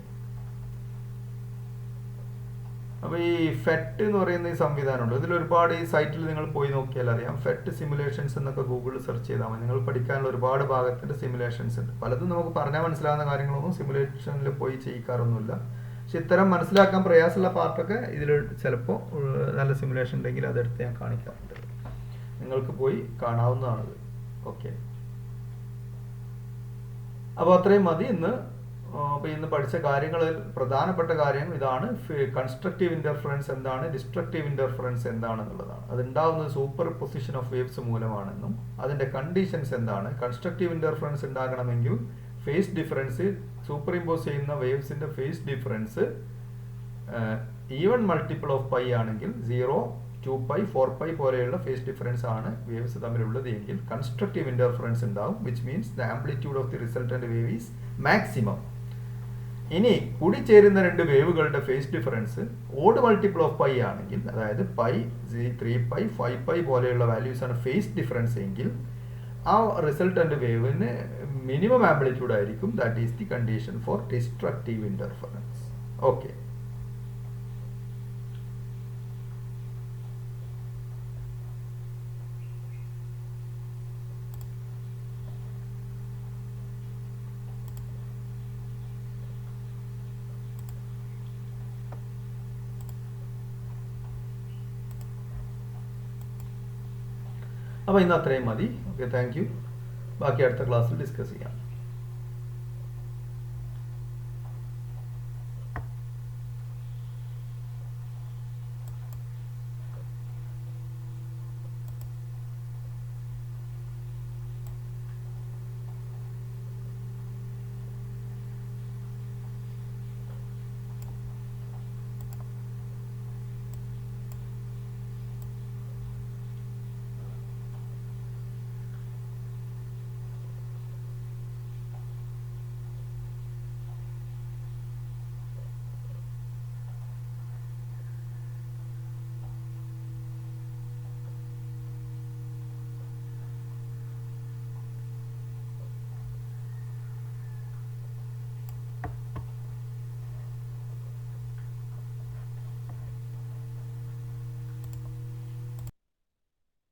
അപ്പോൾ ഈ ഫെറ്റ് എന്ന് പറയുന്ന ഈ സംവിധാനമുണ്ട്. ഇതിൽ ഒരുപാട് ഈ സൈറ്റിൽ നിങ്ങൾ പോയി നോക്കിയാൽ അറിയാം. ഫെറ്റ് സിമുലേഷൻസ് എന്നൊക്കെ ഗൂഗിളിൽ സെർച്ച് ചെയ്താൽ മതി. നിങ്ങൾ പഠിക്കാനുള്ള ഒരുപാട് ഭാഗത്തിൻ്റെ സിമുലേഷൻസ് ഉണ്ട്. പലതും നമുക്ക് പറഞ്ഞാൽ മനസ്സിലാകുന്ന കാര്യങ്ങളൊന്നും സിമുലേഷനിൽ പോയി ചെയ്യിക്കാറൊന്നുമില്ല. പക്ഷെ ഇത്തരം മനസ്സിലാക്കാൻ പ്രയാസമുള്ള പാർട്ടൊക്കെ ഇതിൽ ചിലപ്പോൾ നല്ല സിമുലേഷൻ ഉണ്ടെങ്കിൽ അതെടുത്ത് ഞാൻ കാണിക്കാറുണ്ട്. നിങ്ങൾക്ക് പോയി കാണാവുന്നതാണത്. ഓക്കെ, അപ്പോൾ അത്രയും മതി ഇന്ന്. അപ്പോൾ ഇന്ന് പഠിച്ച കാര്യങ്ങളിൽ പ്രധാനപ്പെട്ട കാര്യം ഇതാണ്. കൺസ്ട്രക്റ്റീവ് ഇന്റർഫറൻസ് എന്താണ്, ഡിസ്ട്രക്റ്റീവ് ഇന്റർഫറൻസ് എന്താണെന്നുള്ളതാണ്. അതുണ്ടാവുന്നത് സൂപ്പർ പൊസിഷൻ ഓഫ് വേവ്സ് മൂലമാണെന്നും അതിൻ്റെ കണ്ടീഷൻസ് എന്താണ്. കൺസ്ട്രക്റ്റീവ് ഇന്റർഫറൻസ് ഉണ്ടാകണമെങ്കിൽ ഫേസ് ഡിഫറൻസ്, സൂപ്പർ ഇമ്പോസ് ചെയ്യുന്ന വേവ്സിൻ്റെ phase difference even multiple of pi ആണെങ്കിൽ 0, 2π, 4π പോലെയുള്ള ഫേസ് ഡിഫറൻസ് ആണ് വേവ്സ് തമ്മിലുള്ളത് എങ്കിൽ കൺസ്ട്രക്റ്റീവ് ഇന്റർഫറൻസ് ഉണ്ടാവും. Which means the amplitude of the resultant wave is maximum. ഇനി കൂടിച്ചേരുന്ന 2 വേവുകളുടെ phase difference odd multiple of pi ആണെങ്കിൽ, അതായത് പൈ, 3π, 5π പോലെയുള്ള വാല്യൂസ് ആണ് ഫേസ് ഡിഫറൻസ് എങ്കിൽ ആ റിസൾട്ടന്റ് വേവിന് മിനിമം ആംപ്ലിറ്റ്യൂഡ് ആയിരിക്കും. That is the condition for destructive interference. Okay. അപ്പോൾ ഇന്ന് അത്രയും മതി. Okay, thank you. ബാക്കി അടുത്ത ക്ലാസ്സിൽ ഡിസ്കസ് ചെയ്യാം.